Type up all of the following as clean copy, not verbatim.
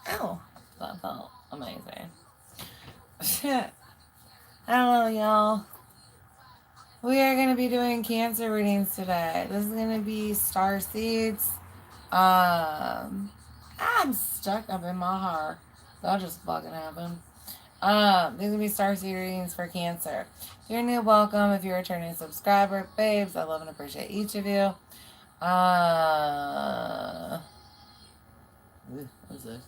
Oh, that felt amazing. Shit. Hello, y'all. We are going to be doing cancer readings today. This is going to be Starseeds. I'm stuck up in my heart. That just fucking happened. These are going to be Starseed readings for cancer. If you're new, welcome. If you're a returning subscriber, babes, I love and appreciate each of you. What's this?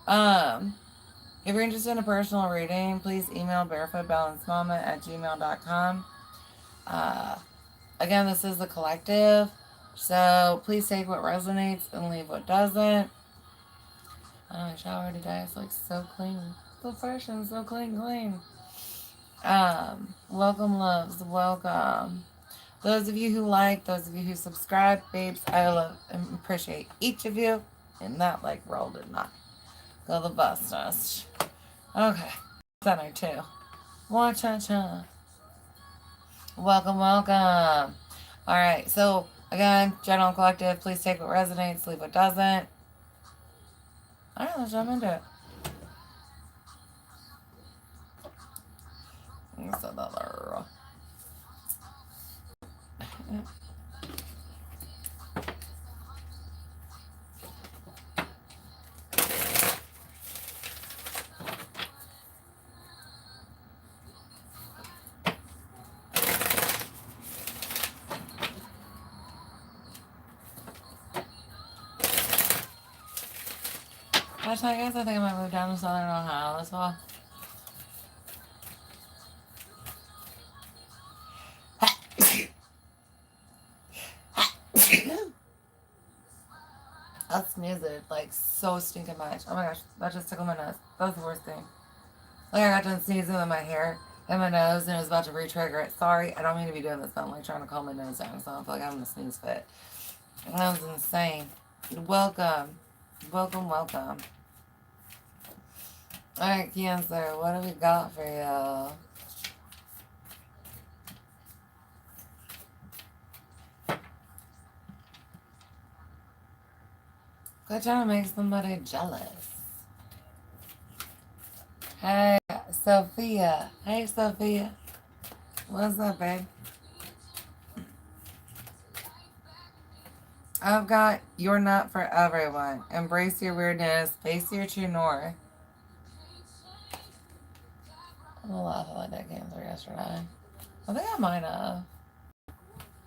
If you're interested in a personal reading, please email barefootbalancedmama@gmail.com. Again, this is the collective, so please take what resonates and leave what doesn't. I showered today. It's like so clean, so fresh and so clean. Welcome, loves, welcome. Those of you who like, those of you who subscribe, babes, I love and appreciate each of you. And that like roll did not go the bus nest. Okay, center two. Cha-cha. Welcome. Alright, so again, general collective, please take what resonates, leave what doesn't. Alright, let's jump into it. Actually, I guess I think I might move down to Southern Ohio as well. I sneezed it like so stinking much. Oh my gosh, that just tickled my nose. That was the worst thing. Like I got done sneezing with my hair and my nose and it was about to re-trigger it. Sorry, I don't mean to be doing this, but I'm like trying to calm my nose down, so I don't feel like I'm in a sneeze fit. That was insane. Welcome. Alright, Cancer, what have we got for you? Quit trying to make somebody jealous. Hey, Sophia. Hey, Sophia. What's up, babe? I've got You're Not For Everyone. Embrace your weirdness. Face your true north. I'm a lot like that Cancer yesterday. I think I might have.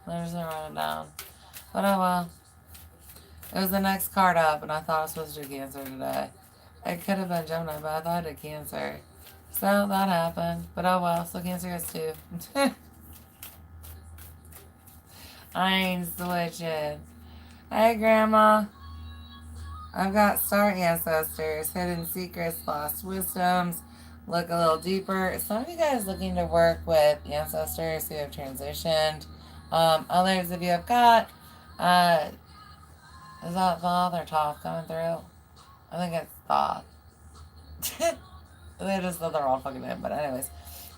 I just didn't write it down. But oh well. It was the next card up, and I thought I was supposed to do Cancer today. It could have been Gemini, but I thought I did Cancer. So that happened. But oh well. So Cancer gets 2. I ain't switching. Hey, Grandma. I've got star ancestors, hidden secrets, lost wisdoms. Look a little deeper. Some of you guys looking to work with ancestors who have transitioned. Others of you have got, is that Thoth or Toph coming through? I think it's Thoth. They just thought they're all fucking in, but anyways.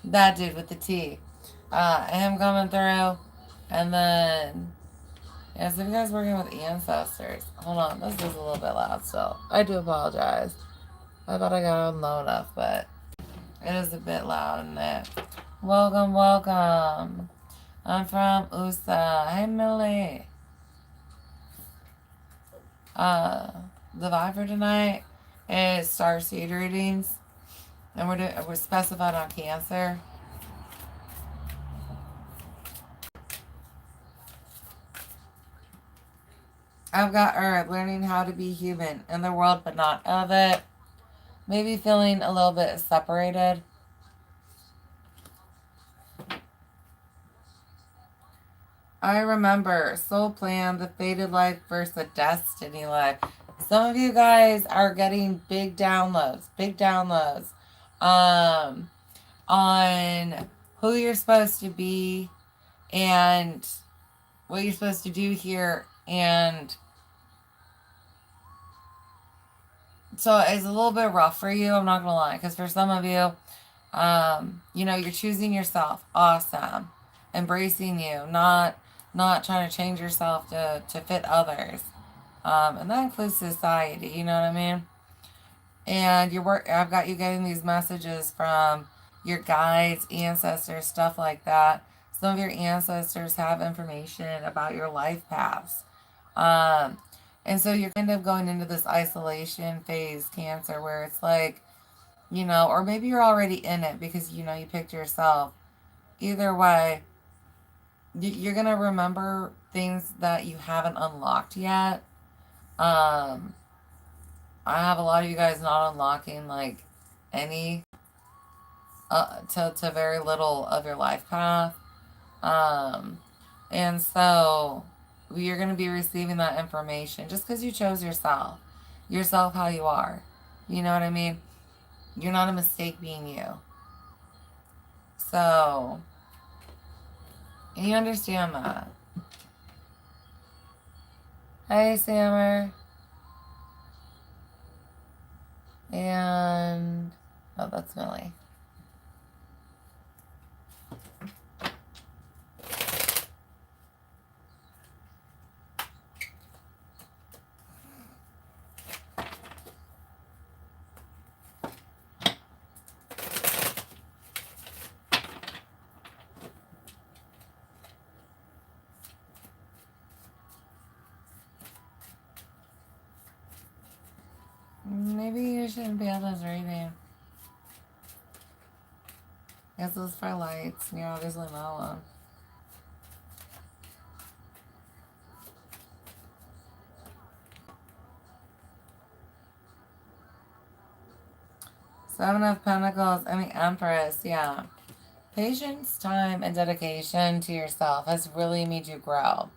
That dude with the T. Him coming through. And then, yeah, so if you guys working with ancestors. Hold on, this is a little bit loud still. I do apologize. I thought I got on low enough, but it is a bit loud in there. Welcome. I'm from USA. Hey, Millie. The vibe for tonight is Starseed readings. And we're specified on Cancer. I've got Earth, learning how to be human in the world but not of it. Maybe feeling a little bit separated. I remember soul plan, the fated life versus the destiny life. Some of you guys are getting big downloads on who you're supposed to be and what you're supposed to do here. And so it's a little bit rough for you, I'm not gonna lie, because for some of you, you're choosing yourself. Awesome. Embracing you, not trying to change yourself to fit others. And that includes society, you know what I mean? And I've got you getting these messages from your guides, ancestors, stuff like that. Some of your ancestors have information about your life paths. Um, and so you're kind of going into this isolation phase, Cancer, where it's like, or maybe you're already in it because, you picked yourself. Either way, you're going to remember things that you haven't unlocked yet. Um, I have a lot of you guys not unlocking like any to very little of your life path. Um, and so you're going to be receiving that information just because you chose yourself how you are. You know what I mean? You're not a mistake being you. So, and you understand that. Hey, Sammer. And, oh, that's Millie. Maybe you shouldn't be at this reading. Guess this is for lights. You're obviously not one. Seven of Pentacles and the Empress. Yeah. Patience, time, and dedication to yourself has really made you grow.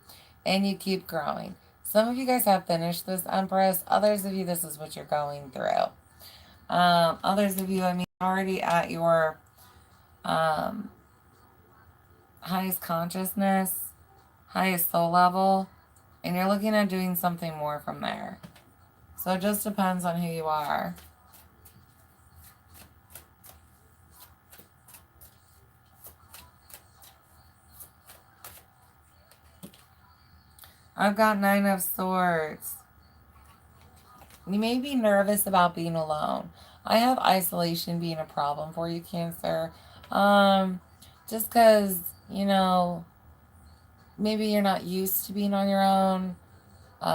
And you keep growing. Some of you guys have finished this Empress. Others of you, this is what you're going through. Others of you, already at your highest consciousness, highest soul level, and you're looking at doing something more from there. So it just depends on who you are. I've got Nine of Swords. You may be nervous about being alone. I have isolation being a problem for you, Cancer. Just because, maybe you're not used to being on your own.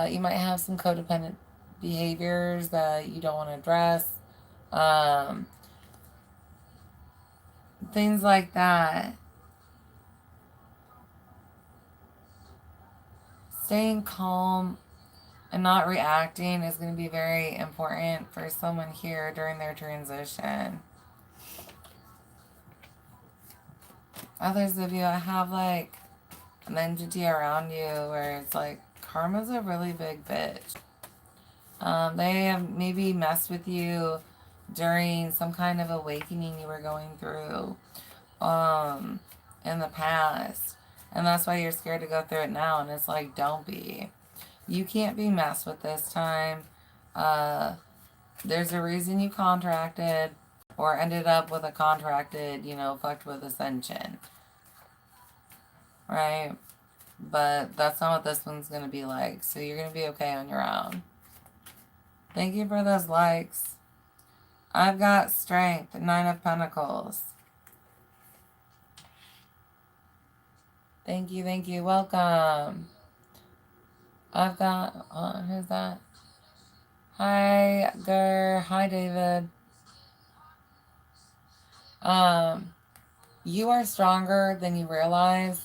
You might have some codependent behaviors that you don't want to address. Things like that. Staying calm and not reacting is going to be very important for someone here during their transition. Others of you, I have like an entity around you where it's like karma's a really big bitch. They have maybe messed with you during some kind of awakening you were going through in the past. And that's why you're scared to go through it now. And it's like, don't be. You can't be messed with this time. There's a reason you contracted or ended up with a contracted, fucked with ascension. Right? But that's not what this one's going to be like. So you're going to be okay on your own. Thank you for those likes. I've got Strength, Nine of Pentacles. Thank you. Welcome. I've got, who's that? Hi, Gur. Hi, David. You are stronger than you realize,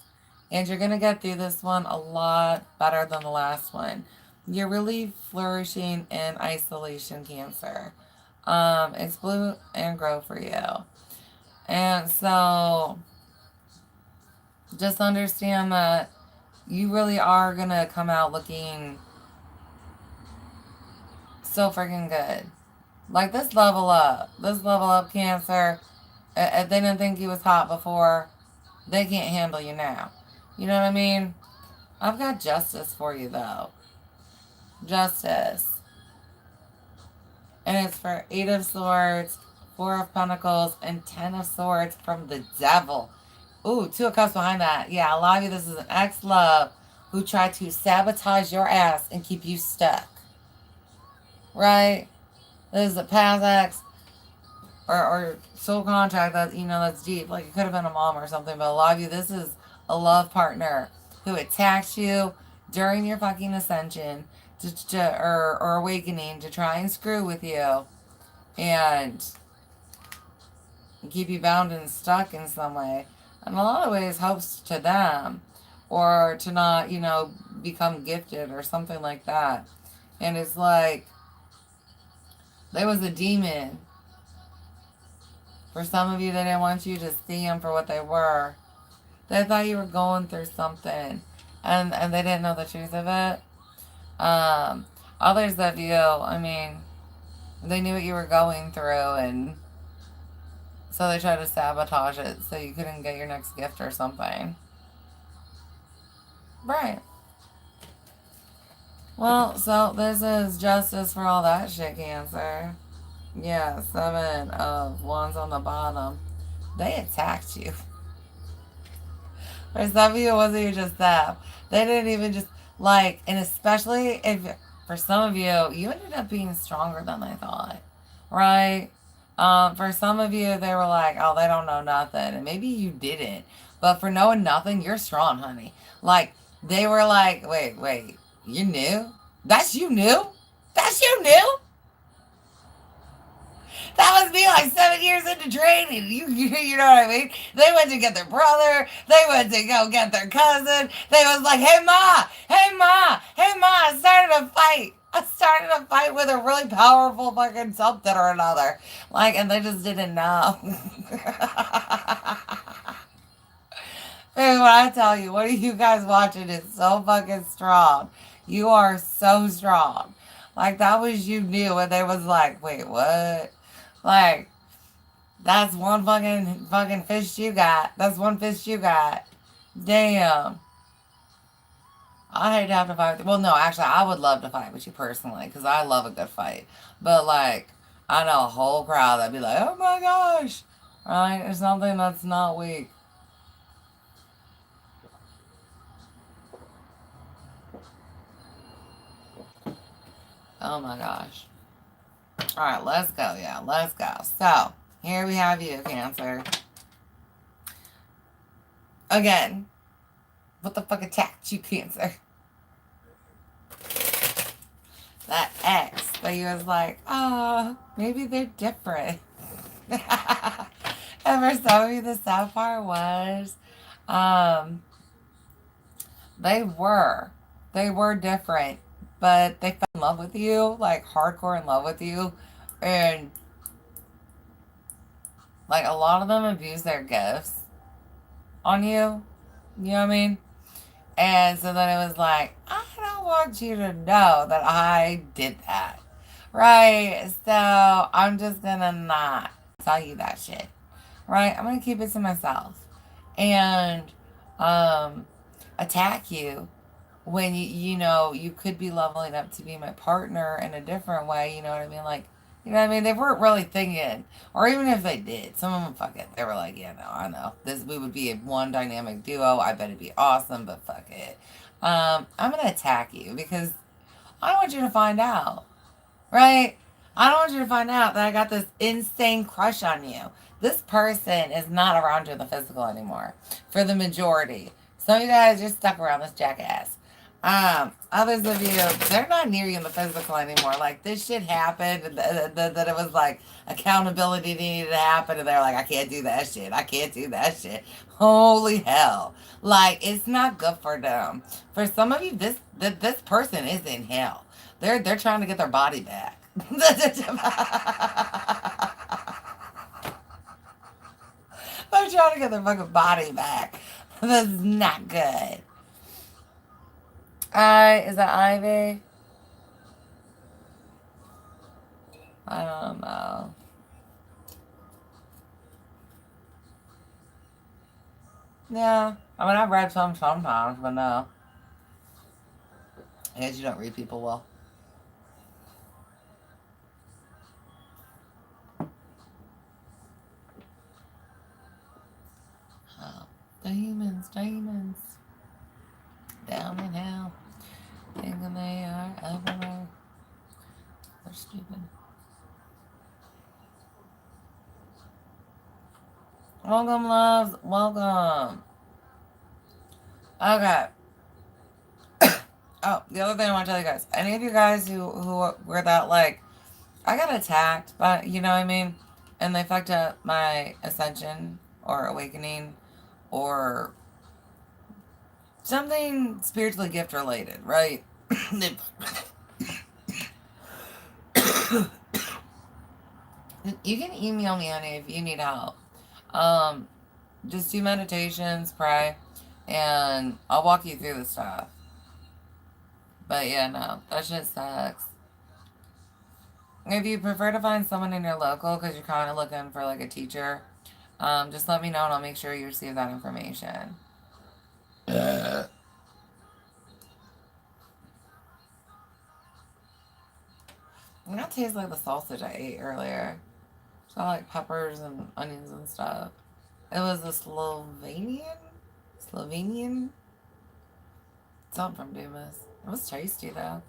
and you're going to get through this one a lot better than the last one. You're really flourishing in isolation, Cancer. It's blue and grow for you. And so just understand that you really are going to come out looking so freaking good. Like this level up, Cancer. If they didn't think you was hot before, they can't handle you now. You know what I mean? I've got justice for you though. Justice. And it's for 8 of Swords, 4 of Pentacles, and 10 of Swords from the Devil. Ooh, 2 of Cups behind that. Yeah, a lot of you, this is an ex-love who tried to sabotage your ass and keep you stuck. Right? This is a past ex or soul contract that, that's deep. Like, it could have been a mom or something, but a lot of you, this is a love partner who attacked you during your fucking ascension or awakening to try and screw with you and keep you bound and stuck in some way. In a lot of ways, hopes to them or to not, become gifted or something like that. And it's like there was a demon. For some of you, they didn't want you to see them for what they were. They thought you were going through something, and they didn't know the truth of it. Others of you, I mean, they knew what you were going through, and so they tried to sabotage it so you couldn't get your next gift or something. Right. Well, so this is justice for all that shit, Cancer. Yeah, 7 of Wands on the bottom. They attacked you. For some of you, it wasn't just that. They didn't even just, like, and especially if, for some of you, you ended up being stronger than they thought, right? For some of you, they were like, oh, they don't know nothing. And maybe you didn't. But for knowing nothing, you're strong, honey. Like, they were like, wait, you knew? That's you knew? That's you knew? That was me like 7 years into training. You know what I mean? They went to get their brother. They went to go get their cousin. They was like, hey ma, hey ma, hey ma. I started a fight. I started a fight with a really powerful fucking something or another. Like, and they just didn't know. And when I tell you, what are you guys watching is so fucking strong. You are so strong. Like, that was you knew, and they was like, wait, what? Like, that's one fucking fish you got. That's one fish you got. Damn. I hate to have to fight with you. Well, no, actually, I would love to fight with you personally because I love a good fight. But, like, I know a whole crowd that'd be like, oh my gosh. Right? It's something that's not weak. Oh my gosh. Alright, let's go. Yeah, let's go. So, here we have you, Cancer. Again, what the fuck attacked you, Cancer? That ex that you was like, oh, maybe they're different. And for some of you, the sad part was, they were. They were different, but they fell in love with you, like hardcore in love with you. And like a lot of them abuse their gifts on you. You know what I mean? And so then it was like, I don't want you to know that I did that. Right? So I'm just gonna not tell you that shit. Right? I'm gonna keep it to myself. And attack you when you could be leveling up to be my partner in a different way, you know what I mean? Like, you know what I mean? They weren't really thinking, or even if they did, some of them fuck it. They were like, yeah, no, I know. We would be a one dynamic duo. I bet it'd be awesome, but fuck it. I'm gonna attack you because I don't want you to find out. Right? I don't want you to find out that I got this insane crush on you. This person is not around you in the physical anymore. For the majority. Some of you guys just stuck around this jackass. Others of you, they're not near you in the physical anymore. Like, this shit happened, and that it was like accountability needed to happen, and they're like, I can't do that shit. I can't do that shit. Holy hell. Like, it's not good for them. For some of you, this person is in hell. They're trying to get their body back. They're trying to get their fucking body back. That's not good. Is that Ivy? I don't know. Yeah. I mean, I've read some sometimes, but no. I guess you don't read people well. Oh. Demons. Down in hell. Thinking they are everywhere. They're stupid. Welcome, loves. Welcome. Okay. Oh, the other thing I want to tell you guys. Any of you guys who were that, like, I got attacked, but you know what I mean? And they fucked up my ascension or awakening or something spiritually gift related, right? You can email me, honey, if you need help. Um, just do meditations, pray, and I'll walk you through the stuff. But yeah, no, that shit sucks. If you prefer to find someone in your local because you're kind of looking for like a teacher, just let me know and I'll make sure you receive that information. It tastes like the sausage I ate earlier. It's got like peppers and onions and stuff. It was a Slovenian? Something from Dumas. It was tasty though.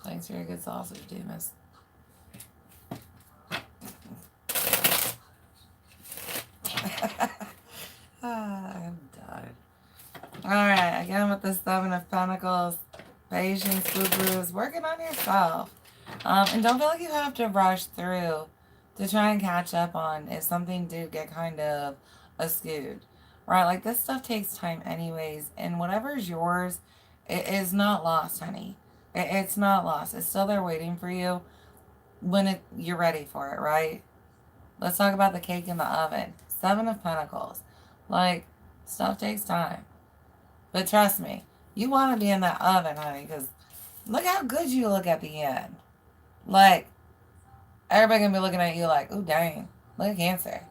Thanks for your good sausage, Dumas. I'm done. Alright, again with the Seven of Pentacles. Patience, boo-boos, working on yourself. And don't feel like you have to rush through to try and catch up on if something did get kind of askewed. Right? Like, this stuff takes time anyways. And whatever's yours, it is not lost, honey. It's not lost. It's still there waiting for you when you're ready for it, right? Let's talk about the cake in the oven. Seven of Pentacles. Like, stuff takes time. But trust me, you want to be in that oven, honey, because look how good you look at the end. Like, everybody gonna be looking at you like, ooh, dang, look at Cancer.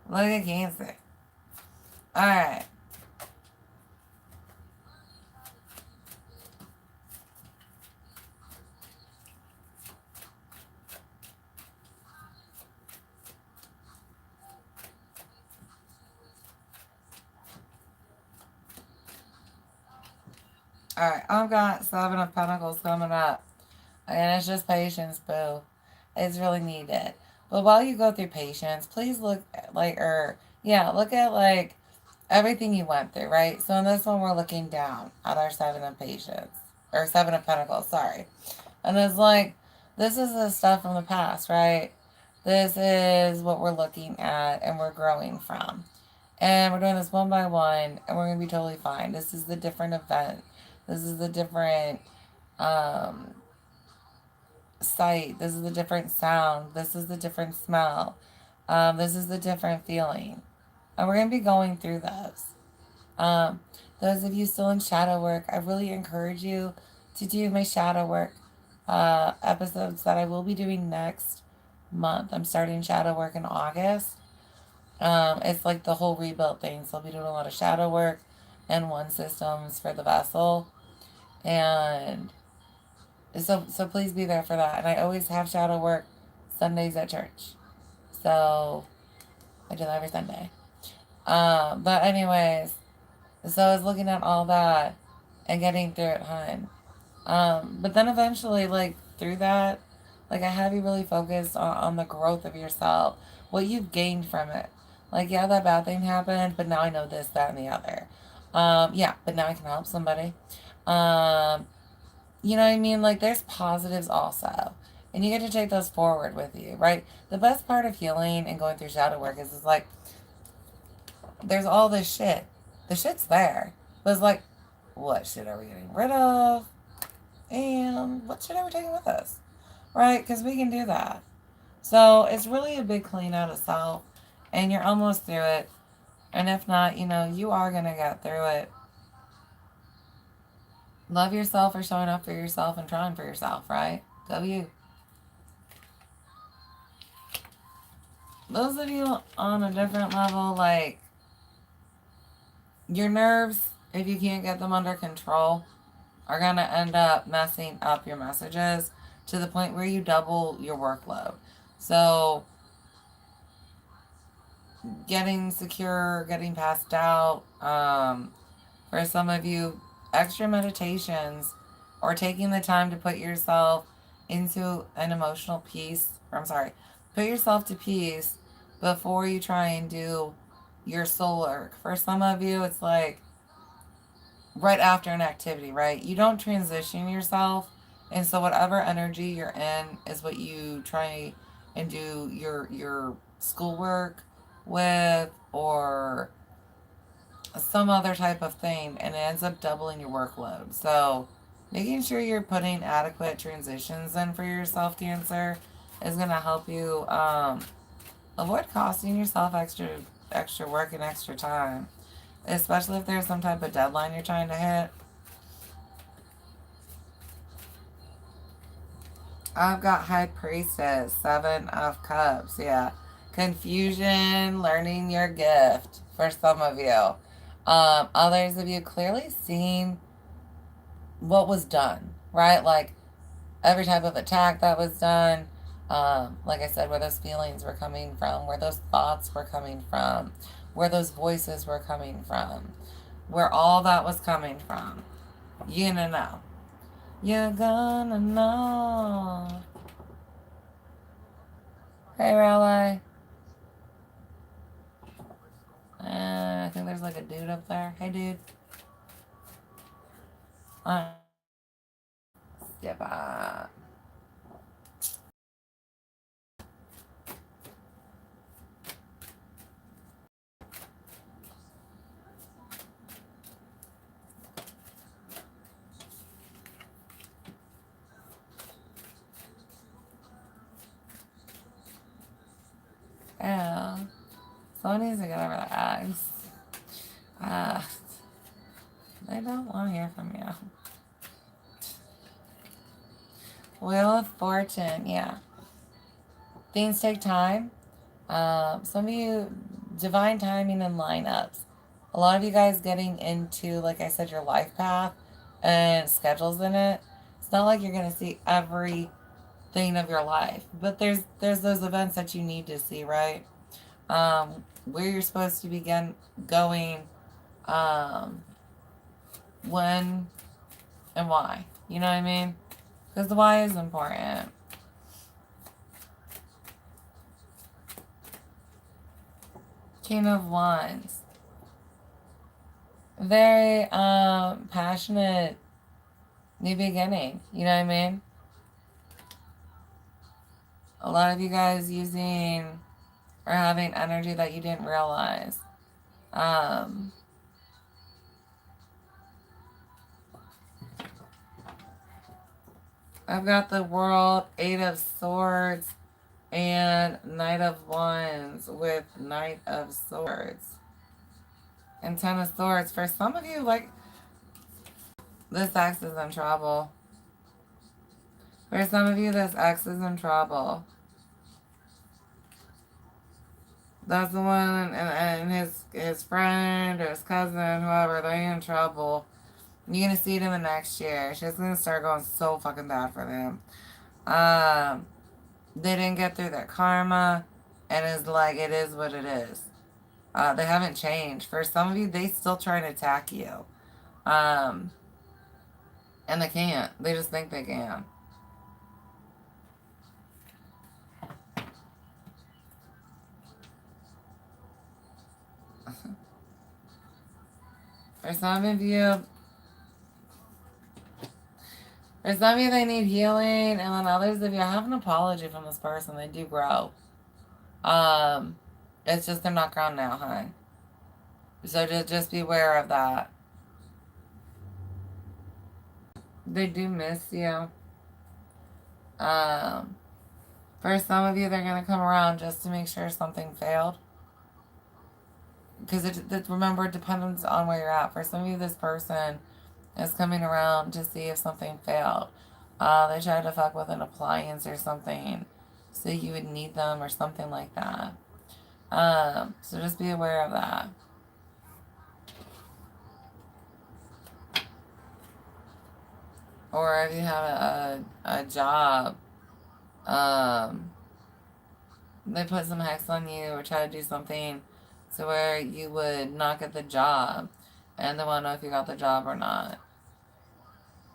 Look at Cancer. Alright. Alright, I've got Seven of Pentacles coming up. And it's just patience, boo. It's really needed. But while you go through patience, please look at, look at, like, everything you went through, right? So in this one, we're looking down at our Seven of Patience. Or Seven of Pentacles, sorry. And it's like, this is the stuff from the past, right? This is what we're looking at and we're growing from. And we're doing this one by one, and we're going to be totally fine. This is the different event. This is the different sight. This is the different sound. This is the different smell. This is the different feeling. And we're going to be going through those. Those of you still in shadow work, I really encourage you to do my shadow work episodes that I will be doing next month. I'm starting shadow work in August. It's like the whole rebuild thing. So I'll be doing a lot of shadow work and one systems for the vessel. And so please be there for that. And I always have shadow work Sundays at church. So I do that every Sunday. But anyways, so I was looking at all that and getting through it, hun. But then eventually, like, through that, like, I have you really focused on the growth of yourself, what you've gained from it. Like, yeah, that bad thing happened, but now I know this, that, and the other. Yeah, but now I can help somebody. You know what I mean? Like, there's positives also. And you get to take those forward with you, right? The best part of healing and going through shadow work is like, there's all this shit. The shit's there. But it's like, what shit are we getting rid of? And what shit are we taking with us? Right? Because we can do that. So it's really a big clean out of self. And you're almost through it. And if not, you are going to get through it. Love yourself for showing up for yourself and trying for yourself, right? Go you. Those of you on a different level, like, your nerves, if you can't get them under control, are going to end up messing up your messages to the point where you double your workload. So, getting secure, getting passed out, for some of you, extra meditations or taking the time to put yourself into an emotional peace, put yourself to peace before you try and do your soul work. For some of you, it's like right after an activity, right? You don't transition yourself. And so whatever energy you're in is what you try and do your schoolwork with, or some other type of thing, and it ends up doubling your workload. So making sure you're putting adequate transitions in for yourself, Cancer, is going to help you avoid costing yourself extra work and extra time, especially if there's some type of deadline you're trying to hit. I've got High Priestess, Seven of Cups. Yeah. Confusion, learning your gift for some of you. Others of you clearly seeing what was done, right? Like every type of attack that was done. Like I said, where those feelings were coming from, where those thoughts were coming from, where those voices were coming from, where all that was coming from. You're gonna know. You're gonna know. Hey, Raleigh. I think there's like a dude up there. Hey, dude. Step up. Yeah. Someone needs to get over the eggs. Uh, they don't want to hear from you. Wheel of Fortune, yeah. Things take time. Some of you, divine timing and lineups. A lot of you guys getting into, like I said, your life path and schedules in it. It's not like you're going to see everything of your life, but there's those events that you need to see, right? Where you're supposed to begin going, um, when and why. You know what I mean? Because the why is important. King of Wands. Very passionate new beginning. You know what I mean? A lot of you guys using or having energy that you didn't realize. Um, I've got the World, Eight of Swords, and Knight of Wands with Knight of Swords. And Ten of Swords. For some of you, like, this ex is in trouble. For some of you, this ex is in trouble. That's the one, and his friend or his cousin, whoever, they're in trouble. You're gonna see them in next year. She's gonna start going so fucking bad for them. They didn't get through their karma, and it's like it is what it is. They haven't changed. For some of you, they still trying to attack you, um, and they can't. They just think they can. For some of you, they need healing, and then others of you have an apology from this person. They do grow. Um, it's just they're not grown now, hon. So just be aware of that. They do miss you. Um, for some of you, they're gonna come around just to make sure something failed. Because remember, it depends on where you're at. For some of you, this person is coming around to see if something failed. They tried to fuck with an appliance or something, so you would need them or something like that. So just be aware of that. Or if you have a job, um, they put some hex on you or try to do something to where you would not get the job, and they want to know if you got the job or not.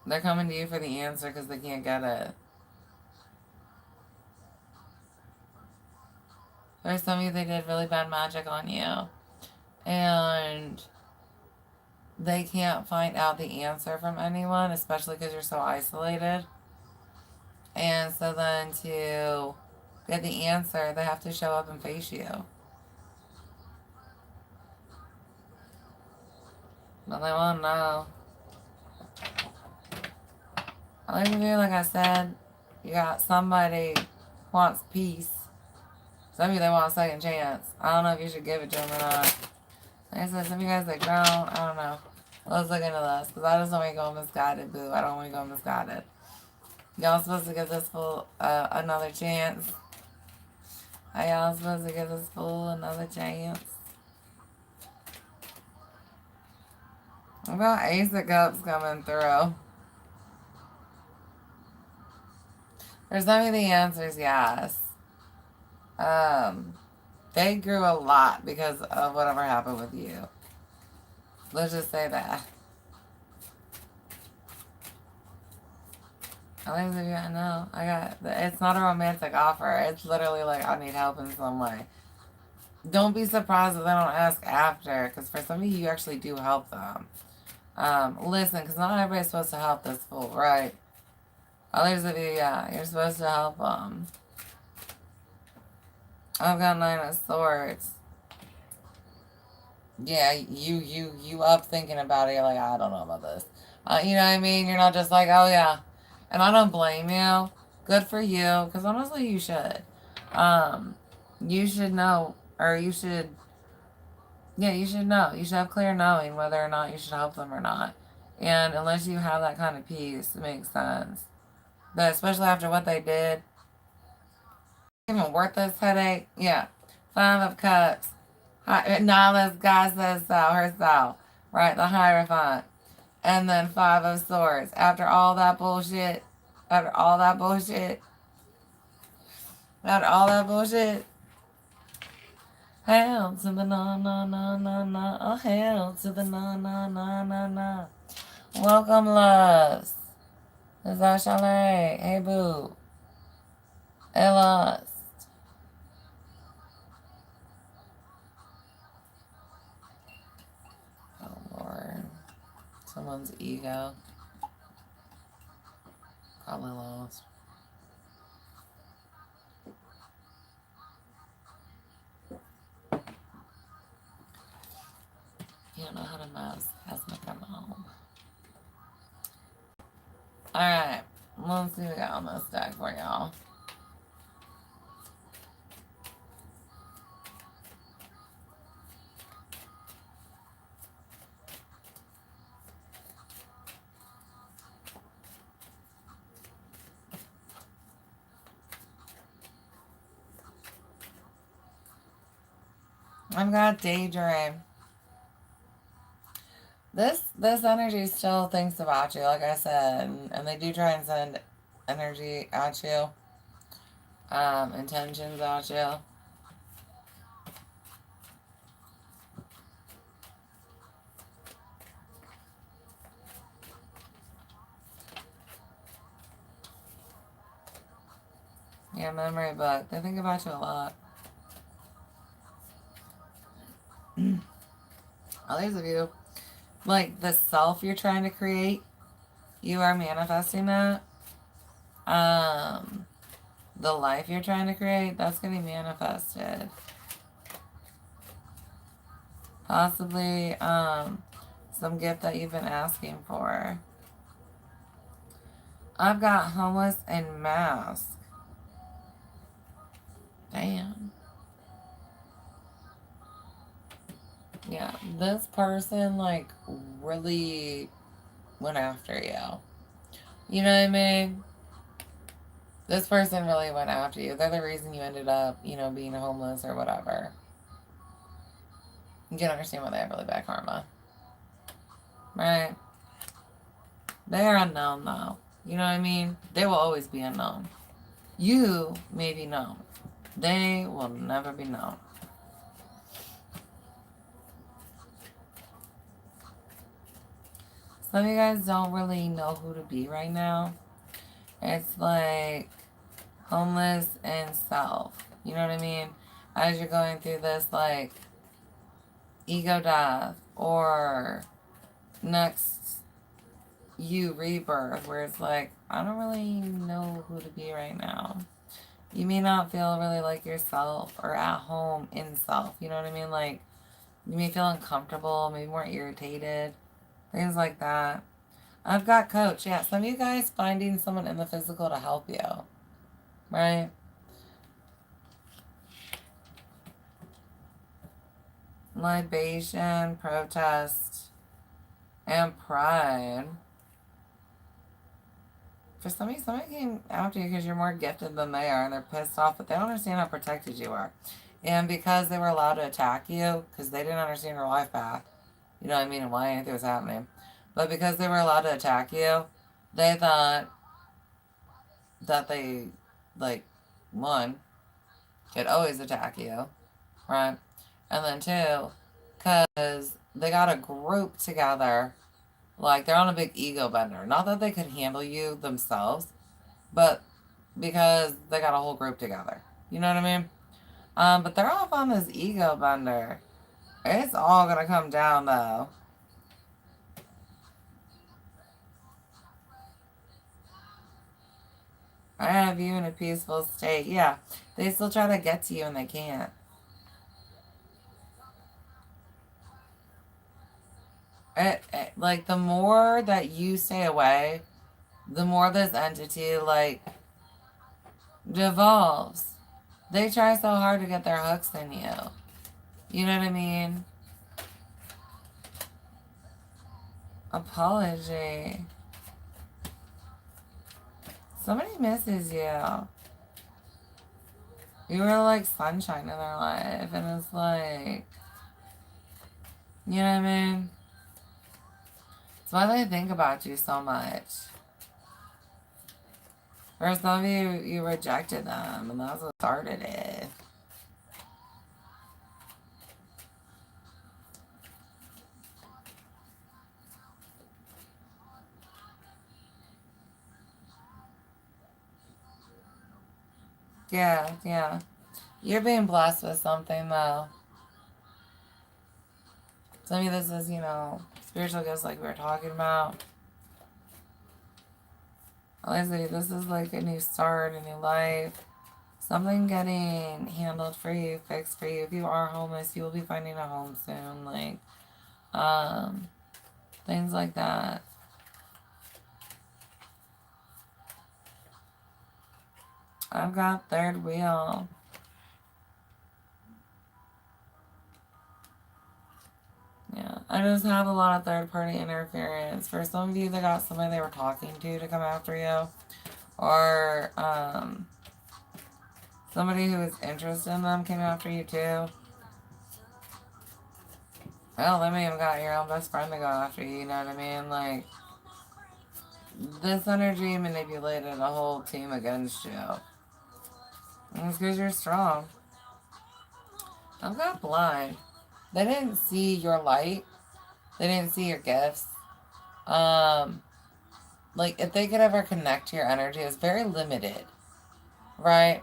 They're coming to you for the answer because they can't get it. There's some of you that did really bad magic on you. And they can't find out the answer from anyone, especially because you're so isolated. And so then to get the answer, they have to show up and face you. But they won't know. I like you, like I said, you got somebody who wants peace. Some of you, they want a second chance. I don't know if you should give it to them or not. Like I said, some of you guys that grown, I don't know. Let's look into this, because I just don't want you going misguided, boo. I don't want you going misguided. Y'all supposed to give this fool another chance. Are y'all supposed to give this fool another chance? What about Ace of Cups coming through? There's some of the answers, yes. They grew a lot because of whatever happened with you. Let's just say that. At least if you know, it's not a romantic offer. It's literally like, I need help in some way. Don't be surprised if they don't ask after, because for some of you, you actually do help them. Listen, because not everybody's supposed to help this fool, right? Others of you, yeah, you're supposed to help them. I've got 9 of Swords. Yeah, you up thinking about it. You're like, I don't know about this. You know what I mean? You're not just like, oh yeah. And I don't blame you. Good for you. Because honestly, you should. You should know. Or you should... Yeah, you should know. You should have clear knowing whether or not you should help them or not. And unless you have that kind of peace, it makes sense. But especially after what they did. Even worth this headache? Yeah. 5 of Cups. Now this guy says so, herself. Right? The Hierophant. And then 5 of Swords. After all that bullshit. After all that bullshit. Hell to the na na na na na. Oh, hell to the na na na na na. Welcome, loves. Is that Chalet? Hey, boo. Ella. Oh, Lord. Someone's ego. Probably lost. You don't know how to mouse. Hasn't come home. Alright. Let's see what we got on this deck for y'all. I've got Daydream. This energy still thinks about you, like I said, and they do try and send energy at you, intentions at you. Yeah, memory book. They think about you a lot. Others of you, like the self you're trying to create, you are manifesting that. The life you're trying to create, that's going to be manifested. Possibly, some gift that you've been asking for. I've got homeless and mask. Damn. Yeah, this person, like, really went after you. You know what I mean? This person really went after you. They're the reason you ended up, you know, being homeless or whatever. You can understand why they have really bad karma. Right? They are unknown, though. You know what I mean? They will always be unknown. You may be known. They will never be known. Some of you guys don't really know who to be right now. It's like homeless and self. You know what I mean? as you're going through this, like, ego death or next you rebirth, where it's like, I don't really know who to be right now. You may not feel really like yourself or at home in self. You know what I mean? Like, you may feel uncomfortable, maybe more irritated, things like that. I've got coach. Yeah, some of you guys finding someone in the physical to help you, right? Libation, protest, and pride. For somebody came after you because you're more gifted than they are, and they're pissed off, but they don't understand how protected you are. And because they were allowed to attack you, because they didn't understand your life path, you know what I mean, and why anything was happening. But because they were allowed to attack you, they thought that they, like, one, could always attack you, right? And then two, because they got a group together, like, they're on a big ego bender. Not that they could handle you themselves, but because they got a whole group together. You know what I mean? But they're off on this ego bender. It's all gonna come down though. I have you in a peaceful state. Yeah, they still try to get to you and they can't. Like, the more that you stay away, the more this entity, like, devolves. They try so hard to get their hooks in you. You know what I mean? Apology. Somebody misses you. You were like sunshine in their life, and it's like, you know what I mean? It's why they think about you so much. For some of you, you rejected them, and that's what started it. Yeah, yeah. You're being blessed with something, though. Some of you, this is, spiritual gifts like we were talking about. Honestly, this is like a new start, a new life. Something getting handled for you, fixed for you. If you are homeless, you will be finding a home soon. Like, things like that. I've got third wheel. Yeah, I just have a lot of third party interference. For some of you that got somebody they were talking to come after you, or somebody who was interested in them came after you too. Well, they may have got your own best friend to go after you, you know what I mean? Like, this energy manipulated a whole team against you. And it's because you're strong. I've got blind. They didn't see your light. They didn't see your gifts. Like, if they could ever connect to your energy, it's very limited, right?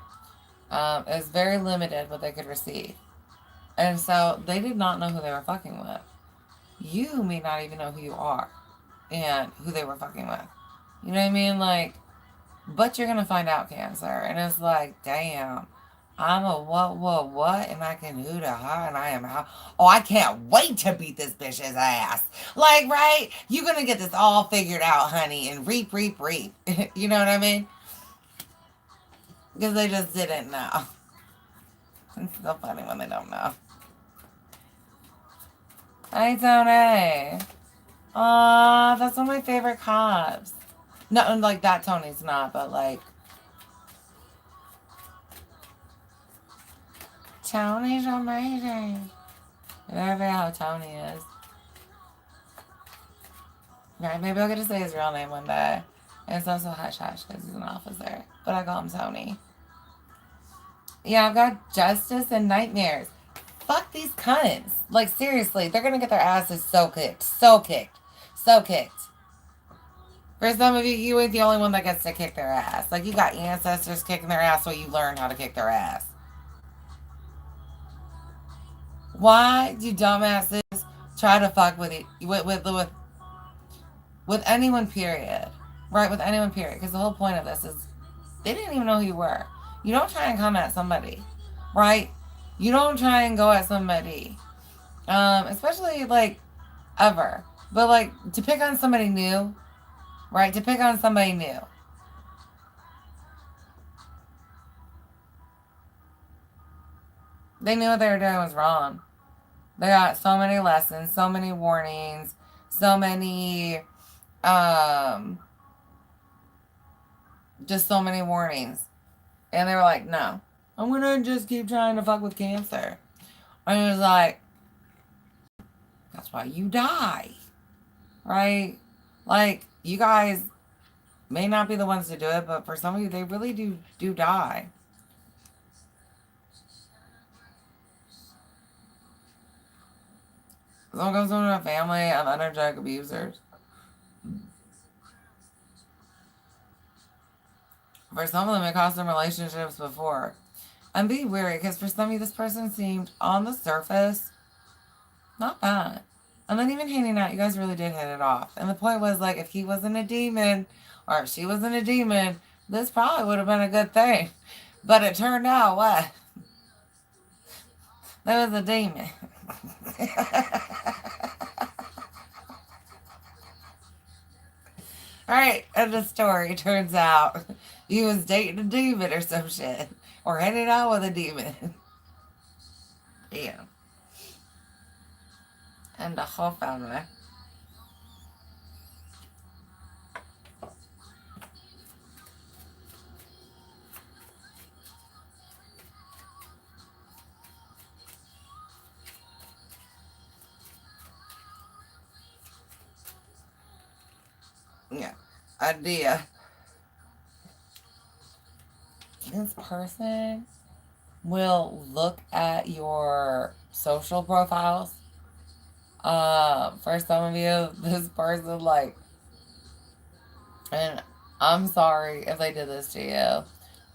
It's very limited what they could receive. And so they did not know who they were fucking with. You may not even know who you are and who they were fucking with. You know what I mean? Like, but you're gonna find out, Cancer. And it's like, damn, I'm a what, and I can hoot a ha, and I am how. Oh, I can't wait to beat this bitch's ass. Like, right? You're gonna get this all figured out, honey, and reap, reap, reap. You know what I mean? Because they just didn't know. It's so funny when they don't know. Hi, Tony. Aw, that's one of my favorite cops. No, like, that Tony's not, but like, Tony's amazing. I never forget how Tony is. Right, maybe I'll get to say his real name one day. And it's also Hush Hush because he's an officer. But I call him Tony. Yeah, I've got Justice and Nightmares. Fuck these cunts. Like, seriously, they're gonna get their asses so kicked. So kicked. So kicked. For some of you, you ain't the only one that gets to kick their ass. Like, you got ancestors kicking their ass, so you learn how to kick their ass. Why do dumbasses try to fuck with with anyone? Period. Right, with anyone. Period. Because the whole point of this is they didn't even know who you were. You don't try and come at somebody, right? You don't try and go at somebody, especially like ever. But like to pick on somebody new, right? To pick on somebody new. They knew what they were doing was wrong. They got so many lessons, so many warnings, so many, um, just so many warnings. And they were like, no, I'm going to just keep trying to fuck with cancer. And it was like, that's why you die. Right? Like, you guys may not be the ones to do it, but for some of you, they really do die. Someone comes from a family of energetic abusers. For some of them, it cost them relationships before. And be wary, because for some of you, this person seemed on the surface not bad. And then even hanging out, you guys really did hit it off. And the point was, like, if he wasn't a demon, or if she wasn't a demon, this probably would have been a good thing. But it turned out, what? There was a demon. Alright, and the story turns out he was dating a demon or some shit. Or hanging out with a demon. Yeah. And the whole family. Yeah. Idea. This person will look at your social profiles. For some of you, this person, like, and I'm sorry if they did this to you,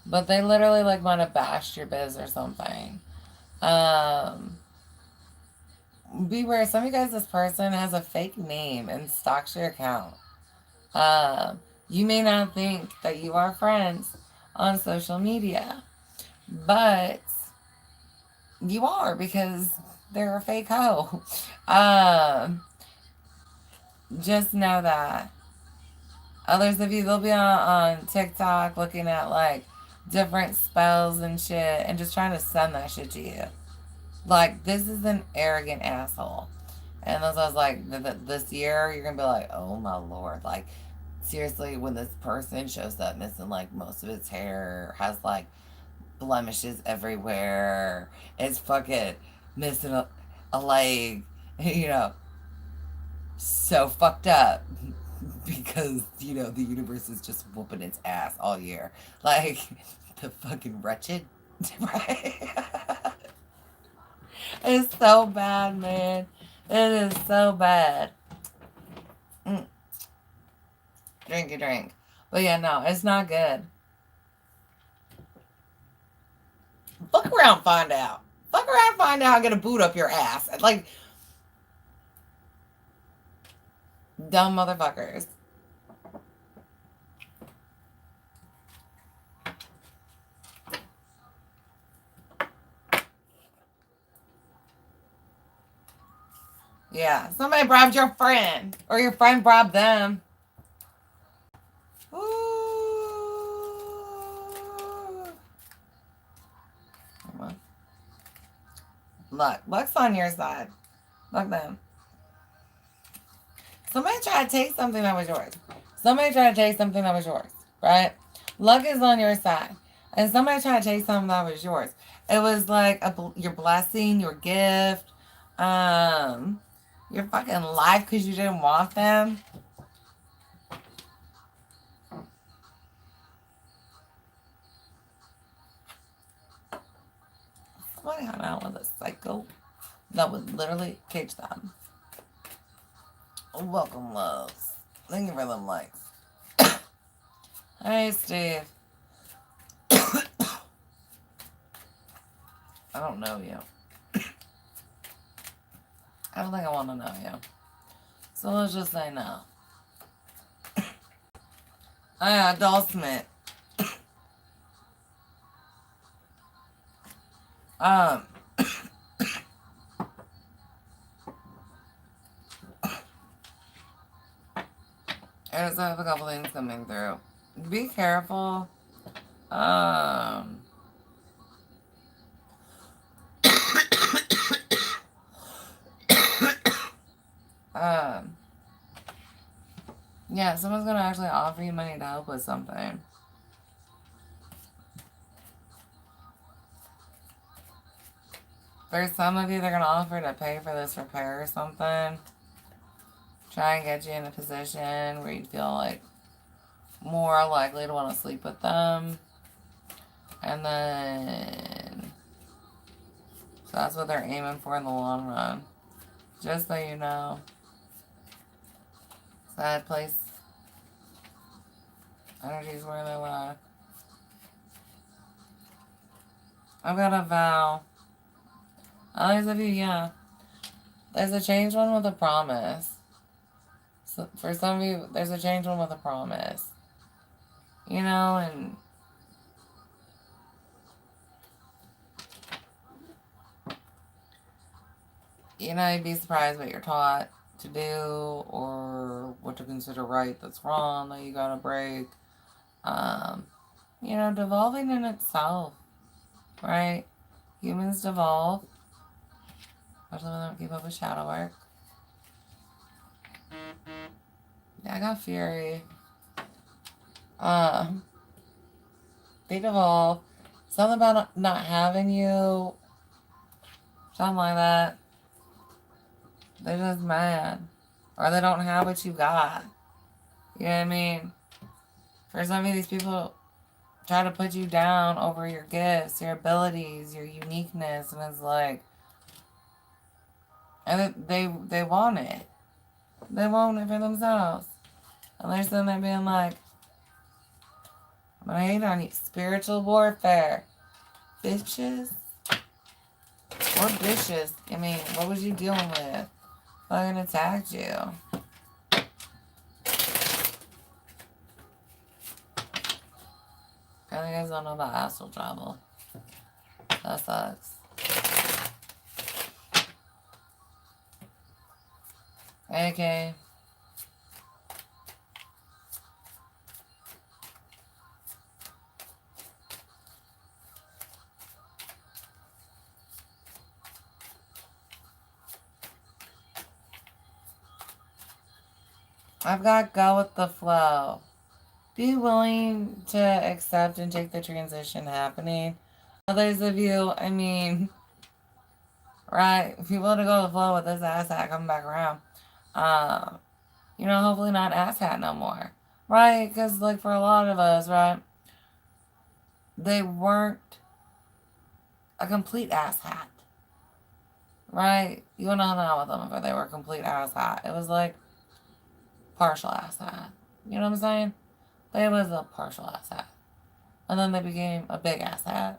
but they literally, like, want to bash your biz or something. Beware, some of you guys, this person has a fake name and stalks your account. You may not think that you are friends on social media, but you are because they're a fake hoe. Just know that. Others of you, they'll be on TikTok looking at like different spells and shit and just trying to send that shit to you. Like, this is an arrogant asshole. And as I was like, this year, you're going to be like, oh my lord. Like, seriously, when this person shows up missing like most of its hair, has like blemishes everywhere, it's fucking missing a leg, you know, so fucked up because, you know, the universe is just whooping its ass all year. Like, the fucking wretched, right? It's so bad, man. It is so bad. Drink a drink. But yeah, no, it's not good. Fuck around, find out. Fuck around, find out, get a boot up your ass. Like, dumb motherfuckers. Yeah, somebody bribed your friend. Or your friend bribed them. Ooh. Luck's on your side. Look them. Somebody tried to take something that was yours. Somebody tried to take something that was yours, right? Luck is on your side. And somebody tried to take something that was yours. It was like your blessing, your gift, your fucking life because you didn't want them. Somebody hung out with a psycho that would literally cage them. Welcome, loves. Thank you for them likes. Hey, Steve. I don't know you. I don't think I want to know you. So let's just say no. Oh yeah, Dulcimate. Um, I just have a couple things coming through. Be careful. Um, um, yeah, someone's gonna actually offer you money to help with something. For some of you, they're gonna offer to pay for this repair or something. Try and get you in a position where you feel like more likely to want to sleep with them. And then, so that's what they're aiming for in the long run. Just so you know. Sad place. Energy's where they lie. I've got a vow. Others of you, yeah. There's a change one with a promise. So for some of you, there's a change one with a promise. You know, and you know, you'd be surprised what you're taught to do or what to consider right that's wrong that you gotta break. You know, devolving in itself, right? Humans devolve, especially when they don't keep up with shadow work. Yeah, I got Fury. They devolve. Something about not having you, something like that. They're just mad. Or they don't have what you got. You know what I mean? For some of these people try to put you down over your gifts, your abilities, your uniqueness, and it's like, and they want it. They want it for themselves. And they're sitting there being like, I'm gonna hate on you. Spiritual warfare. Bitches. Or bitches. I mean, what was you dealing with? Fucking attacked you. You guys don't know about astral travel. That sucks. Okay. I've got go with the flow. Be willing to accept and take the transition happening. Others of you, I mean, right, if you want to go with the flow with this asshat coming back around, you know, hopefully not asshat no more. Right? Because, like, for a lot of us, right, they weren't a complete asshat. Right? You wouldn't hang out with them if they were a complete asshat. It was like partial asshat. You know what I'm saying? They was a partial asshat. And then they became a big asshat.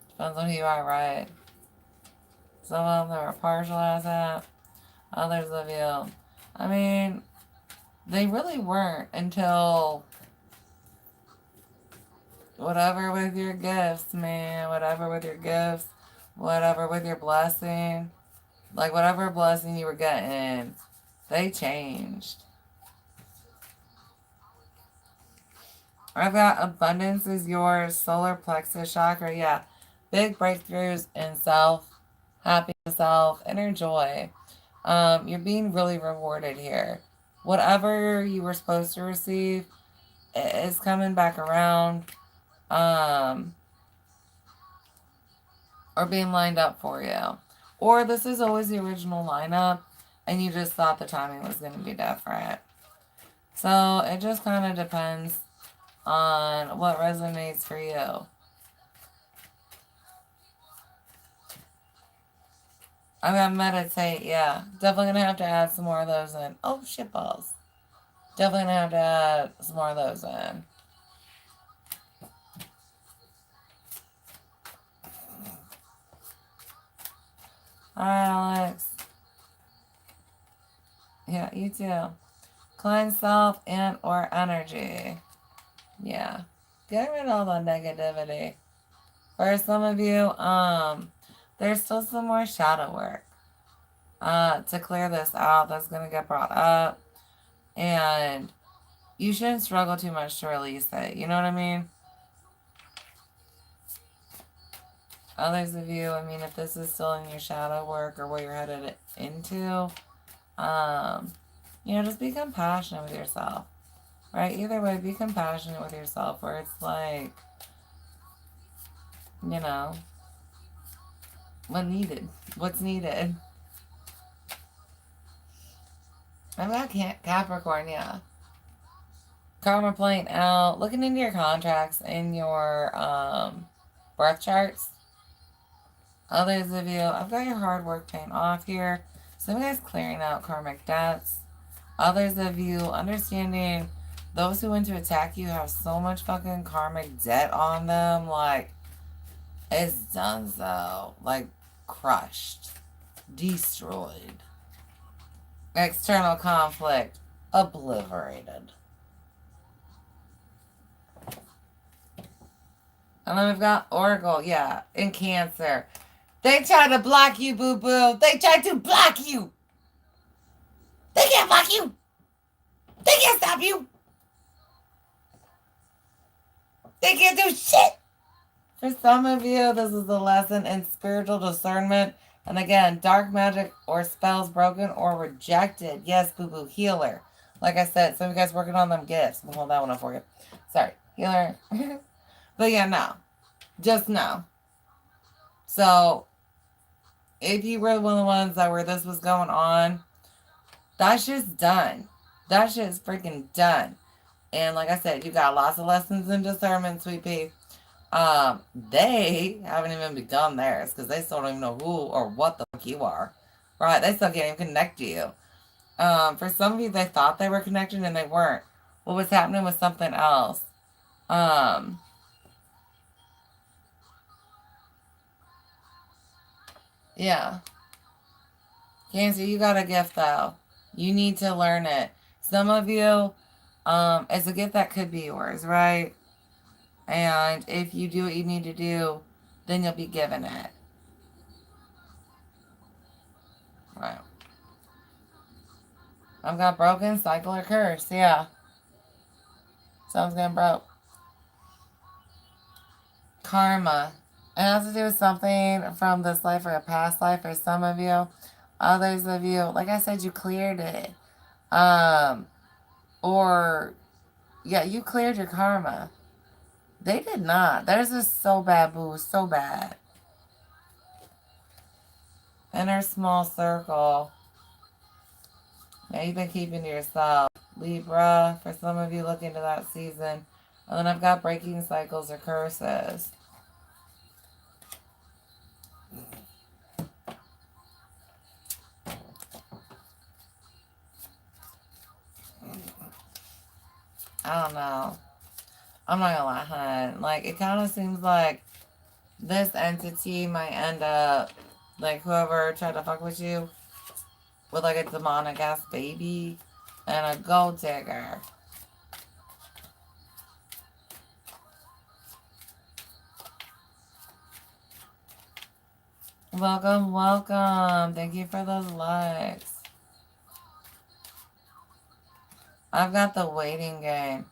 Depends on who you are, right? Some of them are partial asshat. Others of you, I mean, they really weren't until whatever with your gifts, man. Whatever with your gifts. Whatever with your blessing. Like, whatever blessing you were getting, they changed. I've got abundance is yours, solar plexus chakra, yeah. Big breakthroughs in self, happy self, inner joy. You're being really rewarded here. Whatever you were supposed to receive is coming back around, or being lined up for you. Or this is always the original lineup, and you just thought the timing was going to be different. So it just kind of depends on what resonates for you. I'm going to meditate, yeah. Definitely going to have to add some more of those in. Oh, shitballs. Definitely going to have to add some more of those in. Hi, Alex. Yeah, you too. Cleanse self and or energy. Yeah. Get rid of all the negativity. For some of you, there's still some more shadow work to clear this out that's going to get brought up. And you shouldn't struggle too much to release it. You know what I mean? Others of you, I mean, if this is still in your shadow work or what you're headed into, just be compassionate with yourself. Right? Either way, be compassionate with yourself where it's like, you know, what's needed. I've got Capricorn, yeah. Karma playing out, looking into your contracts in your birth charts. Others of you, I've got your hard work paying off here. Some of you guys clearing out karmic debts. Others of you understanding those who went to attack you have so much fucking karmic debt on them. Like, it's done so. Like, crushed. Destroyed. External conflict. Obliterated. And then we've got Oracle, yeah, in Cancer. They try to block you, boo-boo. They try to block you. They can't block you. They can't stop you. They can't do shit. For some of you, this is a lesson in spiritual discernment. And again, dark magic or spells broken or rejected. Yes, boo-boo, healer. Like I said, some of you guys working on them gifts. We'll hold that one up for you. Sorry, healer. But yeah, no. Just no. So, if you were one of the ones that where this was going on, that shit's done. That shit's freaking done. And like I said, you got lots of lessons in discernment, sweet pea. They haven't even begun theirs because they still don't even know who or what the fuck you are. Right? They still can't even connect to you. For some of you, they thought they were connected and they weren't. What was happening was something else. Yeah. Cancer, you got a gift though. You need to learn it. Some of you, it's a gift that could be yours, right? And if you do what you need to do, then you'll be given it. Right. I've got broken, cycle, or curse. Yeah. Someone's getting broke. Karma. It has to do with something from this life or a past life for some of you. Others of you, like I said, you cleared it. Or, yeah, you cleared your karma. They did not. Theirs is so bad, boo. So bad. Inner small circle. Yeah, you've been keeping to yourself. Libra, for some of you, look into that season. And then I've got breaking cycles or curses. I don't know. I'm not gonna lie, hun. Like, it kind of seems like this entity might end up, like, whoever tried to fuck with you with, like, a demonic ass baby and a gold digger. Welcome, welcome. Thank you for those likes. I've got the waiting game.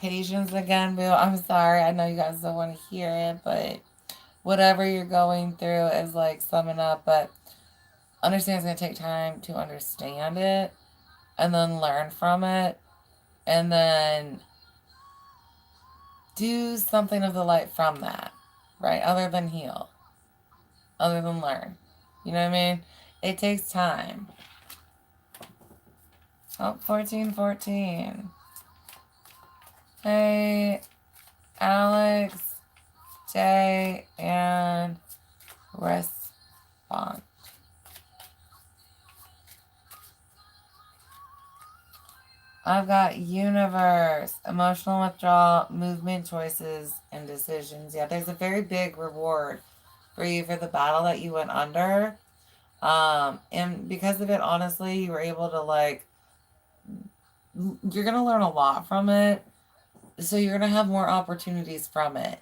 Patience again, boo. I'm sorry. I know you guys don't want to hear it, but whatever you're going through is like summing up. But understand it's going to take time to understand it and then learn from it and then do something of the light from that, right? Other than heal, other than learn. You know what I mean? It takes time. Oh, 1414. Hey, Alex, Jay, and respond. I've got universe, emotional withdrawal, movement choices, and decisions. Yeah, there's a very big reward for you for the battle that you went under. And because of it, honestly, you were able to like, you're going to learn a lot from it. So you're going to have more opportunities from it.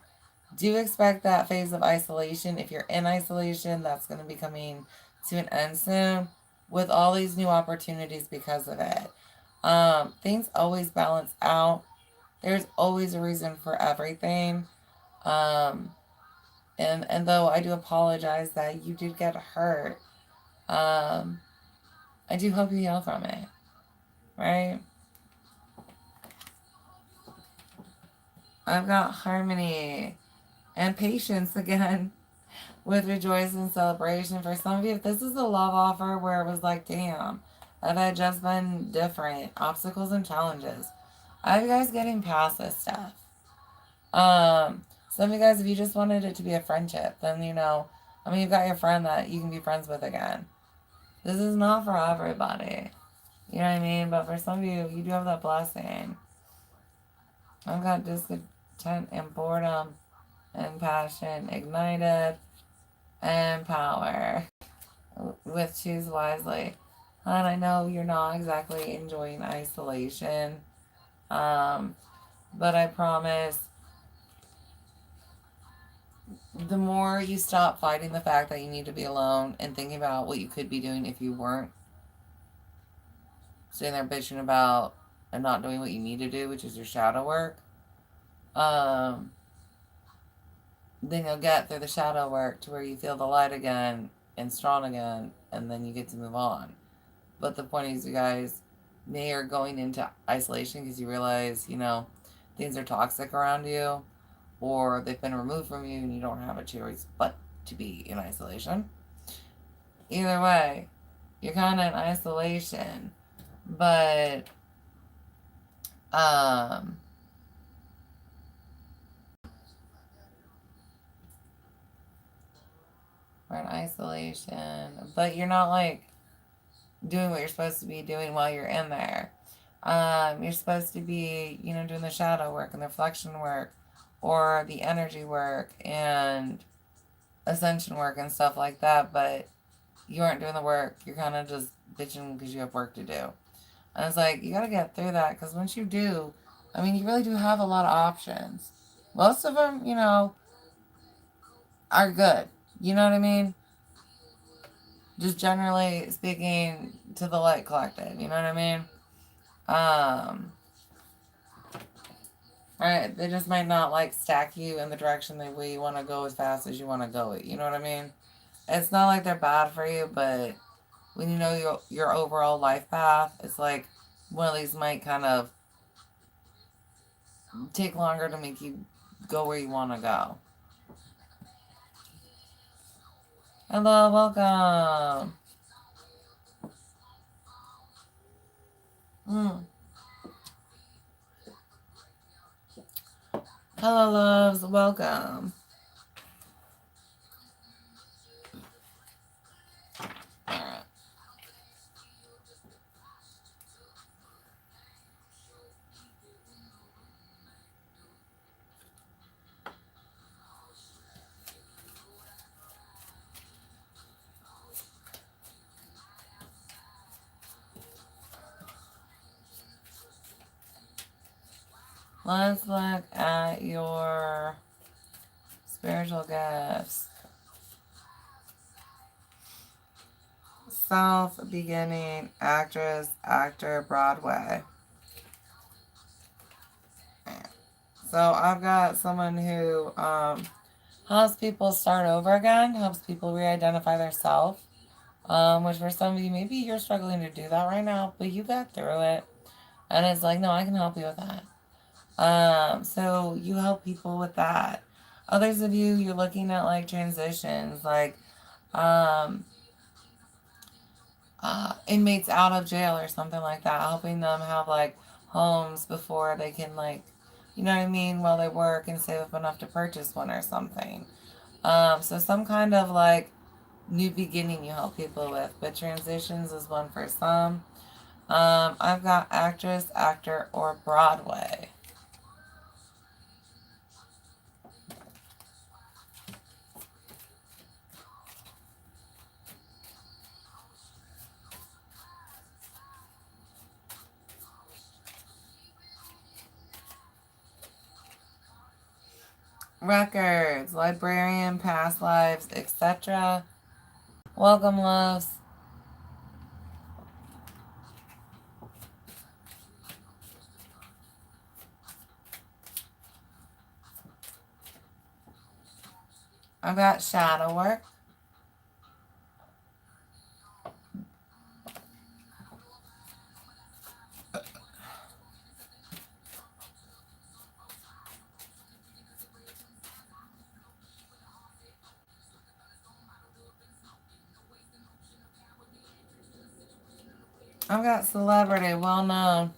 Do expect that phase of isolation. If you're in isolation, that's going to be coming to an end soon with all these new opportunities because of it. Things always balance out. There's always a reason for everything. Um, and though I do apologize that you did get hurt, I do hope you heal from it, right? I've got harmony and patience again with rejoice and celebration. For some of you, if this is a love offer where it was like, damn, that had just been different, obstacles and challenges, I have you guys getting past this stuff. Some of you guys, if you just wanted it to be a friendship, then you've got your friend that you can be friends with again. This is not for everybody. You know what I mean? But for some of you, you do have that blessing. I've got discontent and boredom and passion ignited and power with choose wisely. And I know you're not exactly enjoying isolation, but I promise the more you stop fighting the fact that you need to be alone and thinking about what you could be doing if you weren't sitting there bitching about and not doing what you need to do, which is your shadow work, then you'll get through the shadow work to where you feel the light again and strong again, and then you get to move on. But the point is, you guys may are going into isolation because you realize, things are toxic around you, or they've been removed from you and you don't have a choice but to be in isolation. Either way, you're kind of in isolation, but we're in isolation, but you're not like doing what you're supposed to be doing while you're in there. You're supposed to be, doing the shadow work and the reflection work or the energy work and ascension work and stuff like that, but you aren't doing the work. You're kind of just bitching because you have work to do. And it's like, you got to get through that because once you do, you really do have a lot of options. Most of them, are good. You know what I mean? Just generally speaking to the light collective. You know what I mean? Right, they just might not like stack you in the direction that we want to go as fast as you want to go. You know what I mean? It's not like they're bad for you, but when you know your overall life path, it's like one of these might kind of take longer to make you go where you want to go. Hello, welcome. Hello, loves, welcome. Alright. Let's look at your spiritual gifts. Self, beginning, actress, actor, Broadway. So I've got someone who helps people start over again, helps people re-identify themselves. Which for some of you, maybe you're struggling to do that right now, but you got through it. And it's like, no, I can help you with that. So you help people with that. Others of you, you're looking at like transitions, like inmates out of jail or something like that, helping them have like homes before they can like, you know what I mean, while they work and save up enough to purchase one or something. So some kind of like new beginning you help people with, but transitions is one for some. I've got actress, actor, or Broadway. records, librarian, past lives, etc. Welcome, loves. I've got shadow work. I've got celebrity, well known.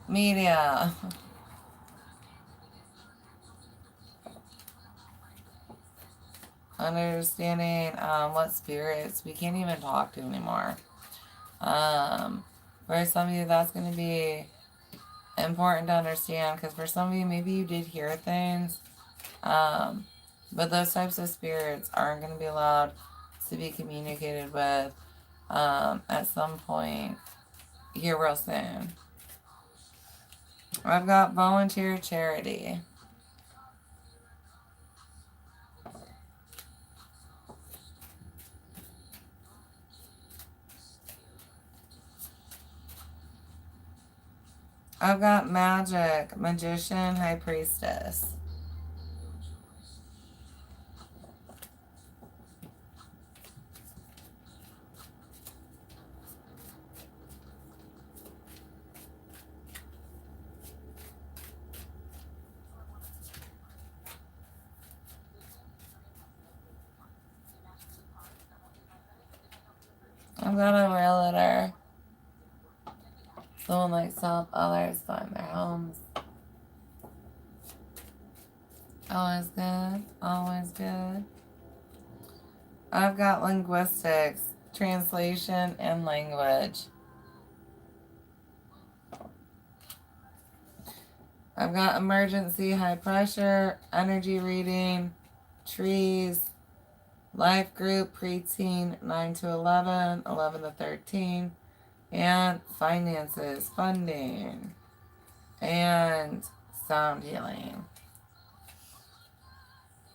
Media. Understanding what spirits we can't even talk to anymore. For some of you, that's going to be important to understand, because for some of you, maybe you did hear things, but those types of spirits aren't going to be allowed to be communicated with at some point here real soon. I've got volunteer charity. I've got magic, magician, high priestess. I've got a realtor. Someone likes to help others find their homes. Always good. Always good. I've got linguistics, translation, and language. I've got emergency, high pressure, energy reading, trees, life group, preteen, 9 to 11, 11 to 13, and finances, funding, and sound healing.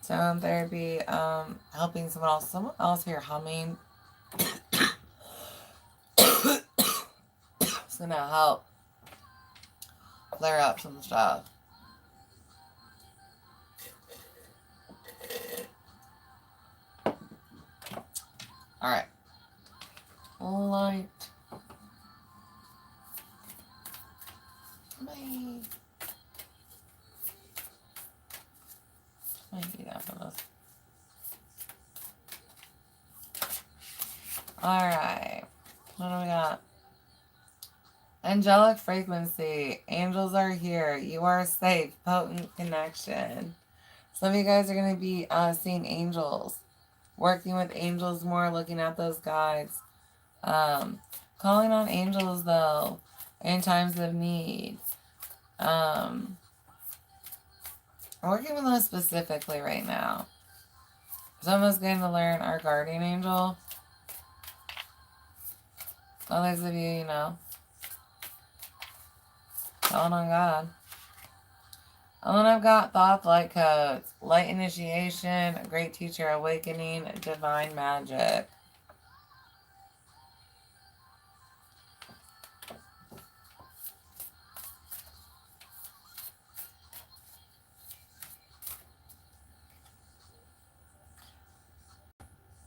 Sound therapy, helping someone else here humming. It's gonna help clear up some stuff. Alright. Light. Bye. Might be that for this. Alright. What do we got? Angelic frequency. Angels are here. You are safe. Potent connection. Some of you guys are going to be seeing angels. Working with angels more. Looking at those guides. Calling on angels, though, in times of need. Working with those specifically right now. Someone's going to learn our guardian angel. Others of you, you know. Calling on God. And then I've got thought light codes. Light initiation, great teacher awakening, divine magic.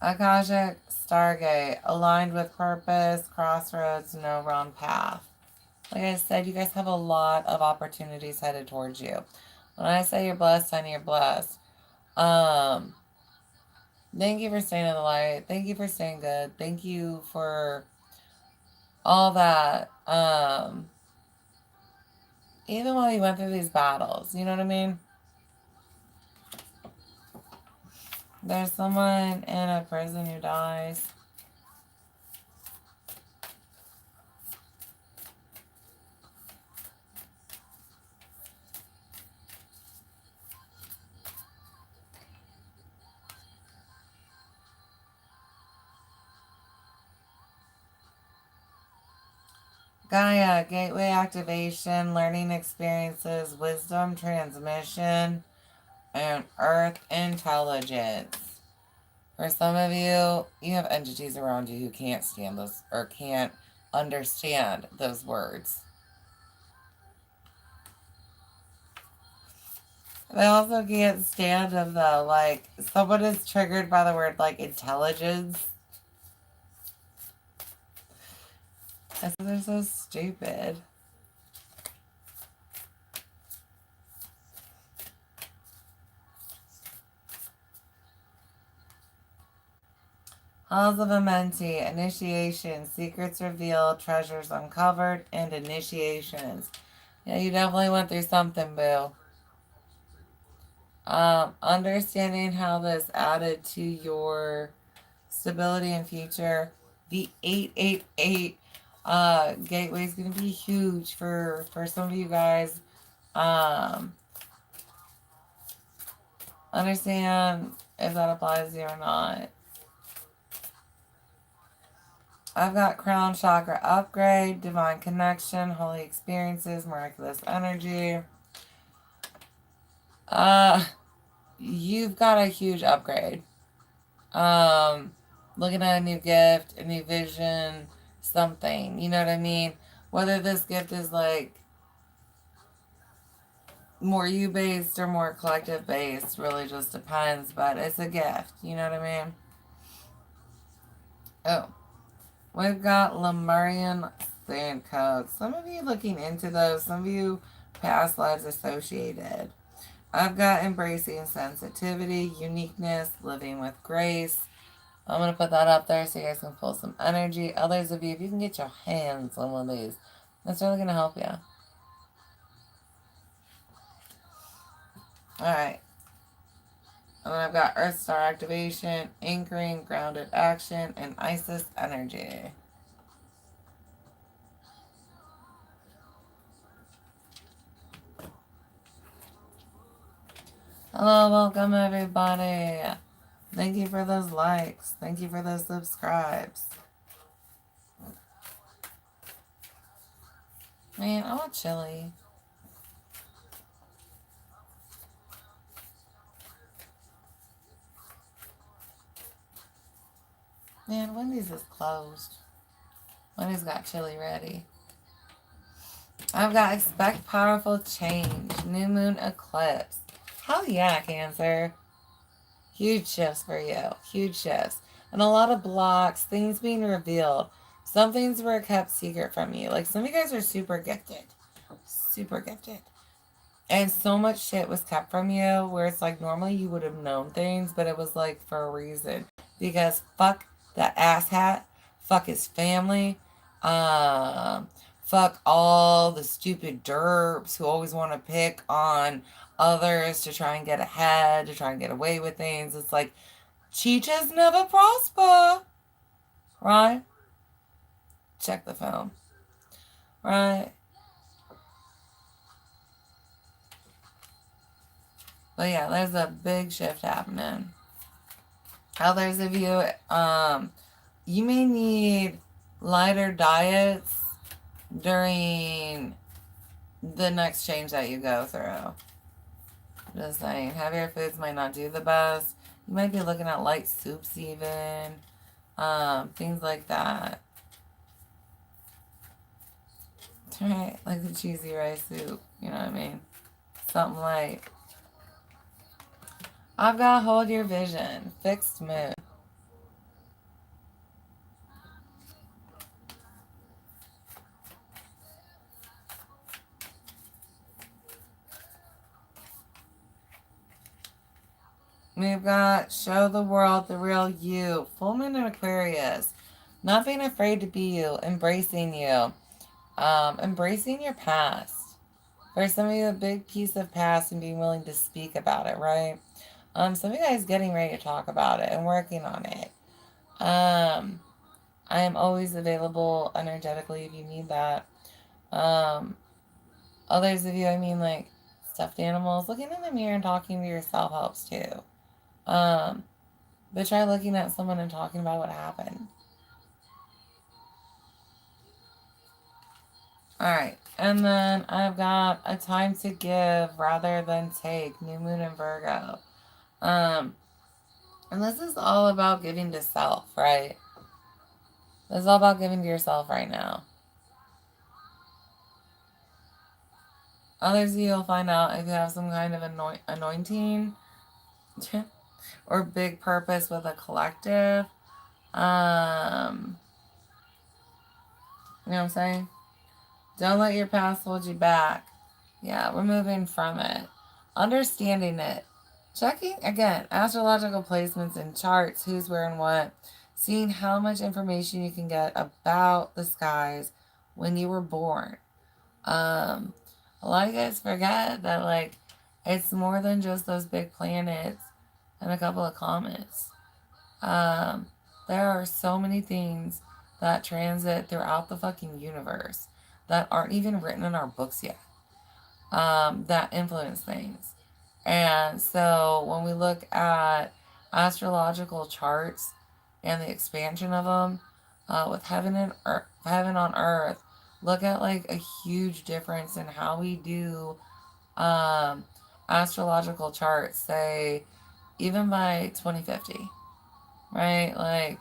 Akashic Stargate, aligned with purpose, crossroads, no wrong path. Like I said, you guys have a lot of opportunities headed towards you. When I say you're blessed, honey, you're blessed. Thank you for staying in the light. Thank you for staying good. Thank you for all that. Even while you went through these battles, you know what I mean? There's someone in a prison who dies. Gaia, gateway activation, learning experiences, wisdom transmission, and earth intelligence. For some of you, you have entities around you who can't stand those or can't understand those words. They also can't stand them though. Like, someone is triggered by the word like intelligence. And so they're so stupid. Halls of Amenti, initiation, secrets revealed, treasures uncovered, and initiations. Yeah, you definitely went through something, boo. Understanding how this added to your stability and future. The 888 gateway is going to be huge for some of you guys. Understand if that applies to you or not. I've got crown chakra upgrade, divine connection, holy experiences, miraculous energy. You've got a huge upgrade. Looking at a new gift, a new vision, something. You know what I mean? Whether this gift is like more you based or more collective based really just depends, but it's a gift. You know what I mean? Oh. We've got Lemurian sand codes. Some of you looking into those, some of you past lives associated. I've got embracing sensitivity, uniqueness, living with grace. I'm going to put that up there so you guys can pull some energy. Others of you, if you can get your hands on one of these, that's really going to help you. Alright. And then I've got Earth Star activation, anchoring, grounded action, and Isis energy. Hello, welcome everybody. Thank you for those likes. Thank you for those subscribes. Man, I want chili. Man, Wendy's is closed. Wendy's got chili ready. I've got expect powerful change. New moon eclipse. Hell yeah, Cancer. Huge shifts for you. Huge shifts. And a lot of blocks, things being revealed. Some things were kept secret from you. Like, some of you guys are super gifted. Super gifted. And so much shit was kept from you where it's like normally you would have known things, but it was like for a reason. Because fuck that asshat. Fuck his family. Fuck all the stupid derps who always want to pick on others to try and get ahead, to try and get away with things. It's like, cheetahs never prosper. Right? Check the film. Right? But yeah, there's a big shift happening. Others of you, you may need lighter diets during the next change that you go through. Just saying, heavier foods might not do the best. You might be looking at light soups even. Things like that. Right? Like the cheesy rice soup. You know what I mean? Something light. I've got hold your vision. Fixed moon. We've got show the world the real you. Full moon in Aquarius. Not being afraid to be you. Embracing you. Embracing your past. For some of you, a big piece of past and being willing to speak about it, right? Some of you guys getting ready to talk about it and working on it. I am always available energetically if you need that. Others of you, I mean, like stuffed animals, looking in the mirror and talking to yourself helps too. But try looking at someone and talking about what happened. Alright, and then I've got a time to give rather than take. New moon in Virgo. And this is all about giving to self, right? This is all about giving to yourself right now. Others of you will find out if you have some kind of anointing or big purpose with a collective. You know what I'm saying? Don't let your past hold you back. Yeah, we're moving from it. Understanding it. Checking, again, astrological placements in charts, who's wearing what. Seeing how much information you can get about the skies when you were born. A lot of you guys forget that, like, it's more than just those big planets and a couple of comets. There are so many things that transit throughout the fucking universe that aren't even written in our books yet, that influence things. And so when we look at astrological charts and the expansion of them, with heaven and earth, heaven on earth, look at like a huge difference in how we do astrological charts, say even by 2050, right? Like,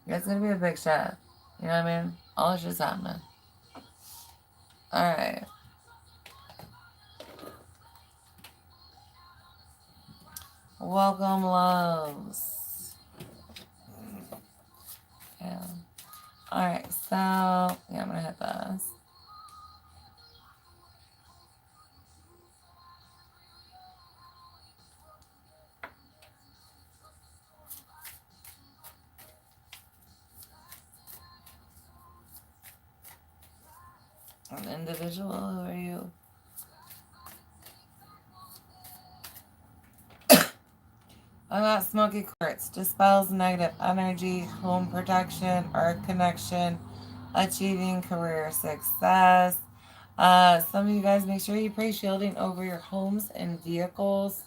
it's gonna be a big shift. You know what I mean? All this shit's happening. Alright. Welcome, loves. Yeah. Alright, so, yeah, I'm gonna hit this. An individual, who are you? I got smoky quartz. Dispels negative energy, home protection, earth connection, achieving career success. Some of you guys, make sure you pray shielding over your homes and vehicles.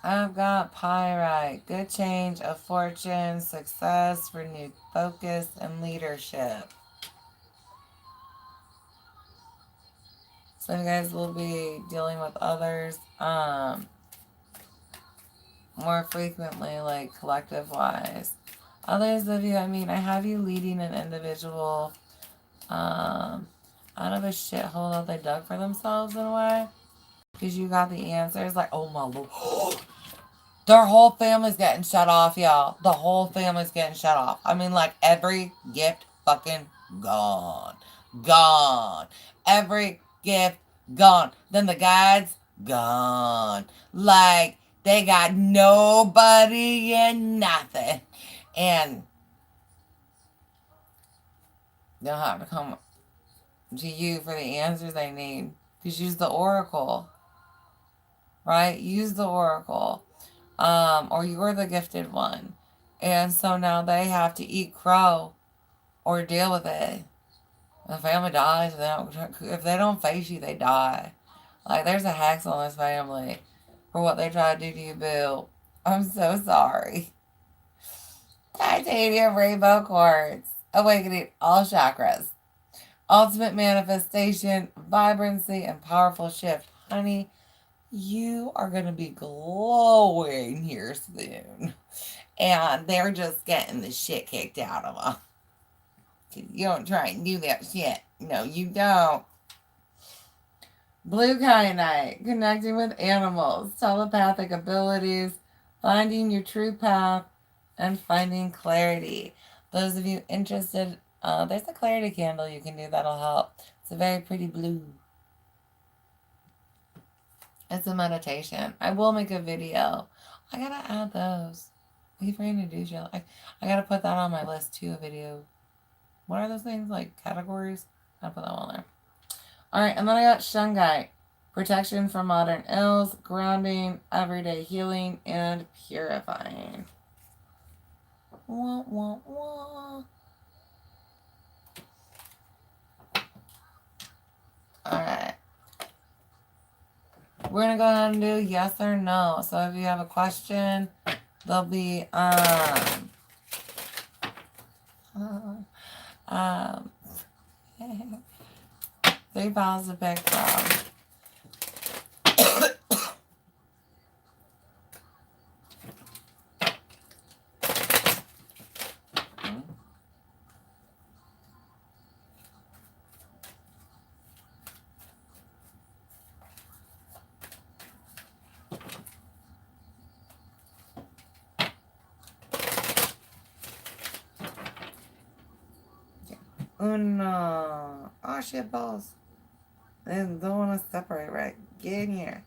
I've got pyrite. Good change of fortune, success, renewed focus, and leadership. So you guys will be dealing with others more frequently, like collective wise. Others of you, I mean, I have you leading an individual out of a shithole that they dug for themselves in a way. Because you got the answers, like, oh my lord. Their whole family's getting shut off, y'all. The whole family's getting shut off. I mean, like, every gift fucking gone. Gone. Every gift gone. Then the guides, gone. Like, they got nobody and nothing. And they'll have to come to you for the answers they need. Because use the oracle. Right? Use the oracle. Or you're the gifted one. And so now they have to eat crow or deal with it. The family dies. If they don't face you, they die. Like, there's a hex on this family for what they try to do to you, Bill. I'm so sorry. Titanium rainbow quartz. Awakening all chakras. Ultimate manifestation, vibrancy, and powerful shift. Honey, you are going to be glowing here soon. And they're just getting the shit kicked out of them. You don't try and do that shit. No, you don't. Blue kyanite, connecting with animals, telepathic abilities, finding your true path, and finding clarity. Those of you interested, there's a clarity candle you can do that'll help. It's a very pretty blue. It's a meditation. I will make a video. I gotta add those. We've introduced you. I gotta put that on my list too, a video. What are those things? Like categories? I gotta put that on there. Alright, and then I got shungite. Protection from modern ills, grounding, everyday healing, and purifying. Wah, wah, wah. Alright. We're going to go ahead and do yes or no. So if you have a question, there'll be, um, 3 balls of big from. Uno. Oh shit, balls. They don't want to separate right. Get in here.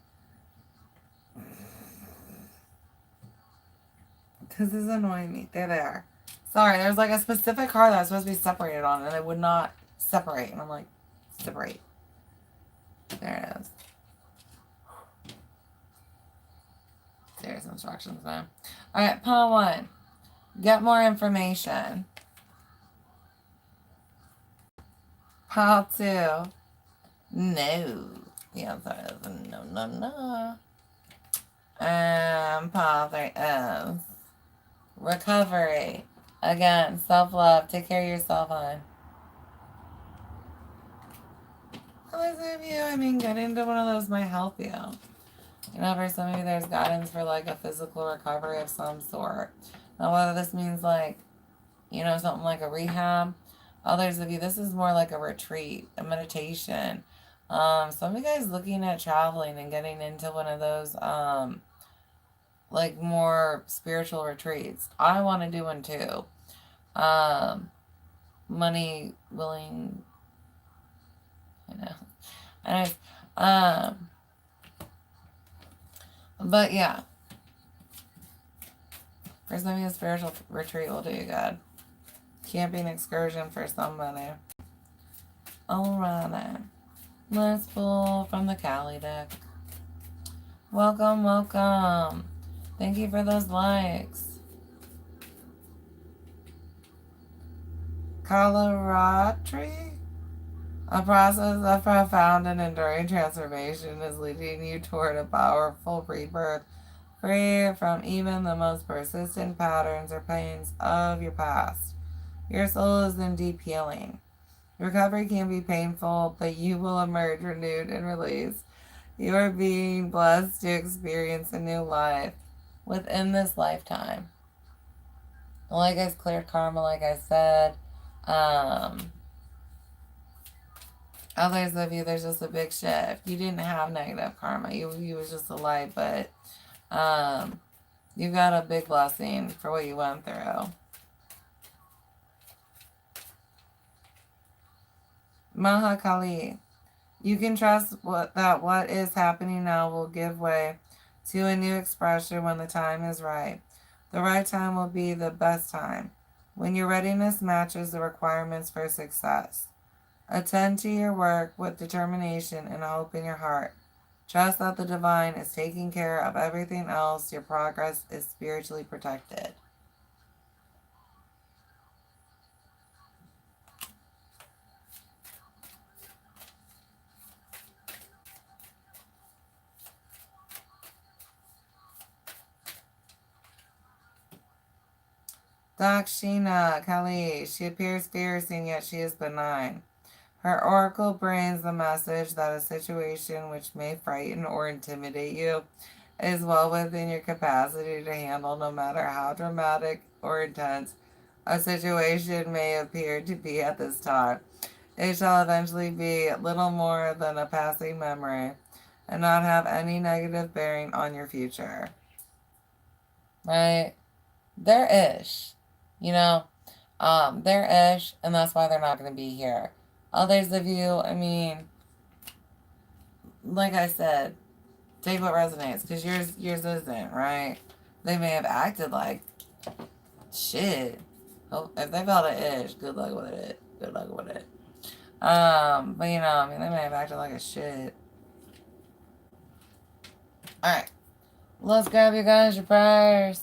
This is annoying me. There they are. Sorry, there's like a specific card that was supposed to be separated on and it would not separate. And I'm like, separate. There it is. There's instructions now. Alright, pile 1. Get more information. Pile 2. No. The answer is no, no, no. And pile 3 is recovery. Again, self-love. Take care of yourself, hon. I mean, getting into one of those might help you. You know, for some of you, there's guidance for like a physical recovery of some sort. Now, whether this means like, you know, something like a rehab. Others of you, this is more like a retreat, a meditation. Some of you guys looking at traveling and getting into one of those, like more spiritual retreats. I want to do one too. Money willing, you know. Anyways, but yeah. For some of you, a spiritual retreat will do you good. Camping excursion for somebody. Alright. Let's pull from the Cali deck. Welcome, welcome. Thank you for those likes. Kalaratri? A process of profound and enduring transformation is leading you toward a powerful rebirth, free from even the most persistent patterns or pains of your past. Your soul is in deep healing. Recovery can be painful, but you will emerge renewed and released. You are being blessed to experience a new life within this lifetime. Like I cleared karma, like I said. Others of you, there's just a big shift. You didn't have negative karma. You was just a light, but you got a big blessing for what you went through. Mahakali. You can trust that what is happening now will give way to a new expression when the time is right. The right time will be the best time, when your readiness matches the requirements for success. Attend to your work with determination and hope in your heart. Trust that the divine is taking care of everything else. Your progress is spiritually protected. Dakshina Kali. She appears fierce and yet she is benign. Her oracle brings the message that a situation which may frighten or intimidate you is well within your capacity to handle, no matter how dramatic or intense a situation may appear to be at this time. It shall eventually be little more than a passing memory and not have any negative bearing on your future. Right? They're ish. You know? They're ish, and that's why they're not going to be here. Others of you, I mean, like I said, take what resonates, because yours isn't, right? They may have acted like shit. Oh, if they felt it ish, good luck with it. Good luck with it. But you know, I mean, they may have acted like a shit. Alright. Let's grab you guys your prayers.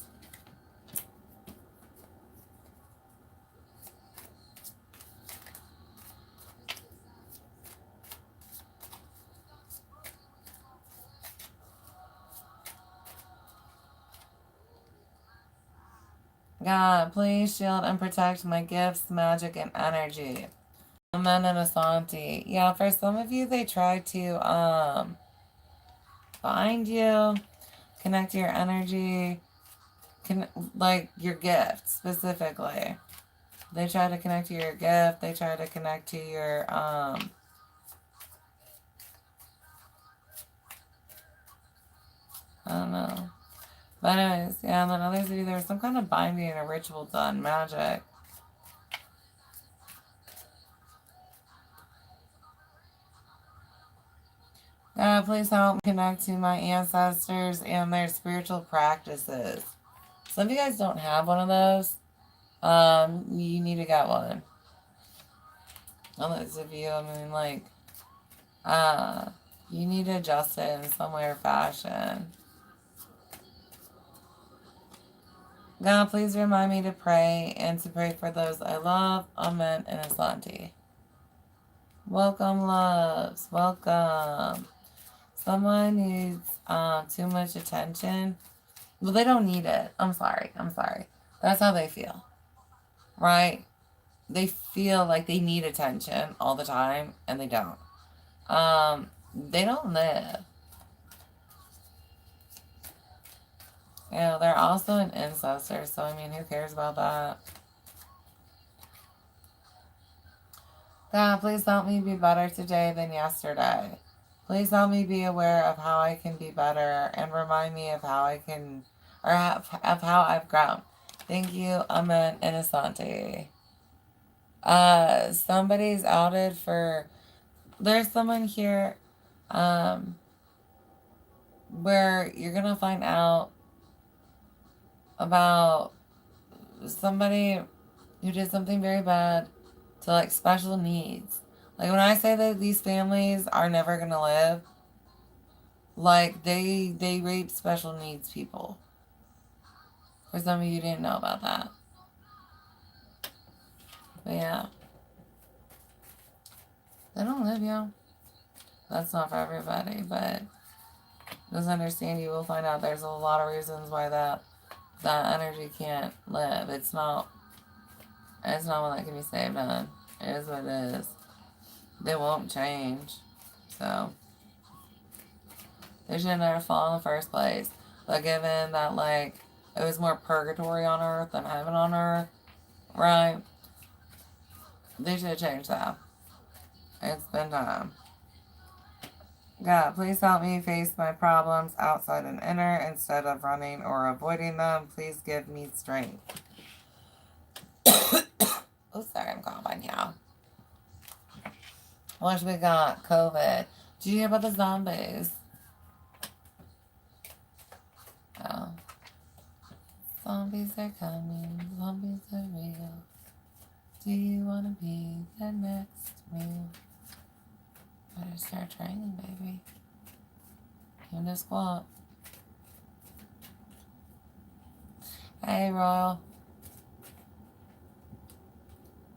God, please shield and protect my gifts, magic, and energy. Amen and Asante. Yeah, for some of you, they try to find you, connect to your energy, like your gift specifically. They try to connect to your gift. They try to connect to your I don't know. But anyways, yeah, and then others of you, there's some kind of binding and a ritual done, magic. God, please help me connect to my ancestors and their spiritual practices. Some of you guys don't have one of those. You need to get one. And those of you, I mean, like, you need to adjust it in some way or fashion. God, please remind me to pray and to pray for those I love. Amen and Asante. Welcome, loves. Welcome. Someone needs too much attention. Well, they don't need it. I'm sorry. That's how they feel. Right? They feel like they need attention all the time, and they don't. They don't live. You know, they're also an ancestor, so I mean, who cares about that? God, please help me be better today than yesterday. Please help me be aware of how I can be better and remind me of how I can, or of how I've grown. Thank you, Amen and Asante. Somebody's outed for, there's someone here, where you're gonna find out about somebody who did something very bad to like special needs. Like when I say that these families are never gonna live, like they rape special needs people. For some of you didn't know about that. But yeah. They don't live, yo. That's not for everybody, but just understand, you will find out there's a lot of reasons why that energy can't live. It's not one that can be saved on. It is what it is. They won't change. So they should never fall in the first place. But given that like it was more purgatory on earth than heaven on earth, right? They should change that. It's been time. God, please help me face my problems outside and inner instead of running or avoiding them. Please give me strength. Oh, sorry, I'm coughing, y'all. What we got? COVID. Did you hear about the zombies? Oh. Zombies are coming. Zombies are real. Do you want to be the next meal? Better start training, baby. In the squat. Hey, Royal.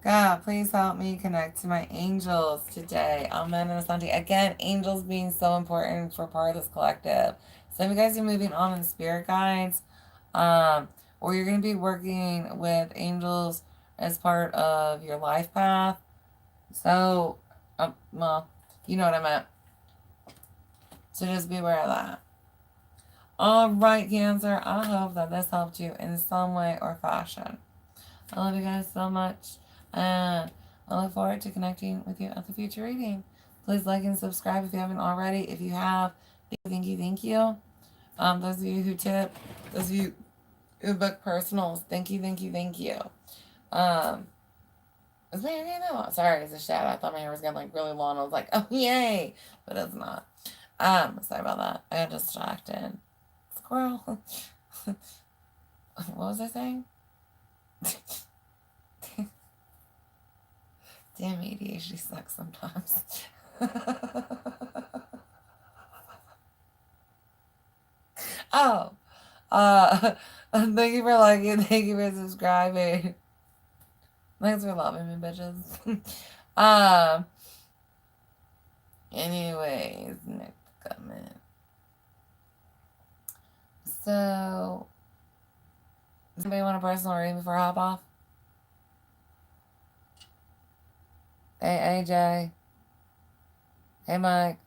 God, please help me connect to my angels today. Amen and Asante. Again, angels being so important for part of this collective. Some of you guys are moving on in spirit guides. Or you're going to be working with angels as part of your life path. So, well, you know what I meant. So just be aware of that. All right, Cancer. I hope that this helped you in some way or fashion. I love you guys so much. And I look forward to connecting with you at the future reading. Please like and subscribe if you haven't already. If you have, thank you. Those of you who tip, those of you who book personals, thank you. Is my hair getting long? Sorry, it's a shadow. I thought my hair was getting like really long. I was like, oh yay, but it's not. Sorry about that. I got distracted. Squirrel. What was I saying? Damn, ADHD sucks sometimes. Oh, thank you for liking, thank you for subscribing. Thanks for loving me, bitches. Anyways, next comment. So, Does anybody want a personal reading before I hop off? Hey, AJ. Hey, Mike.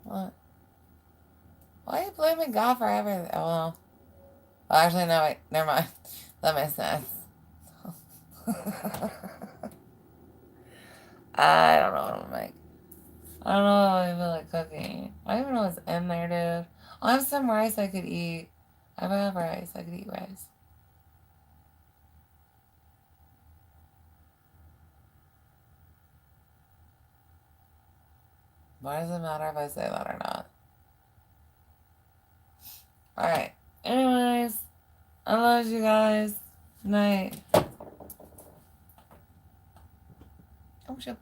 What? Why are you blaming God for everything? Oh, well. Actually, no, wait. Never mind. That makes sense. I don't know what I'm gonna make. I don't know how I feel like cooking. I don't even know what's in there, dude. I have some rice I could eat. I have rice. I could eat rice. Why does it matter if I say that or not? Alright. Anyways, I love you guys. Night. Oh, shit,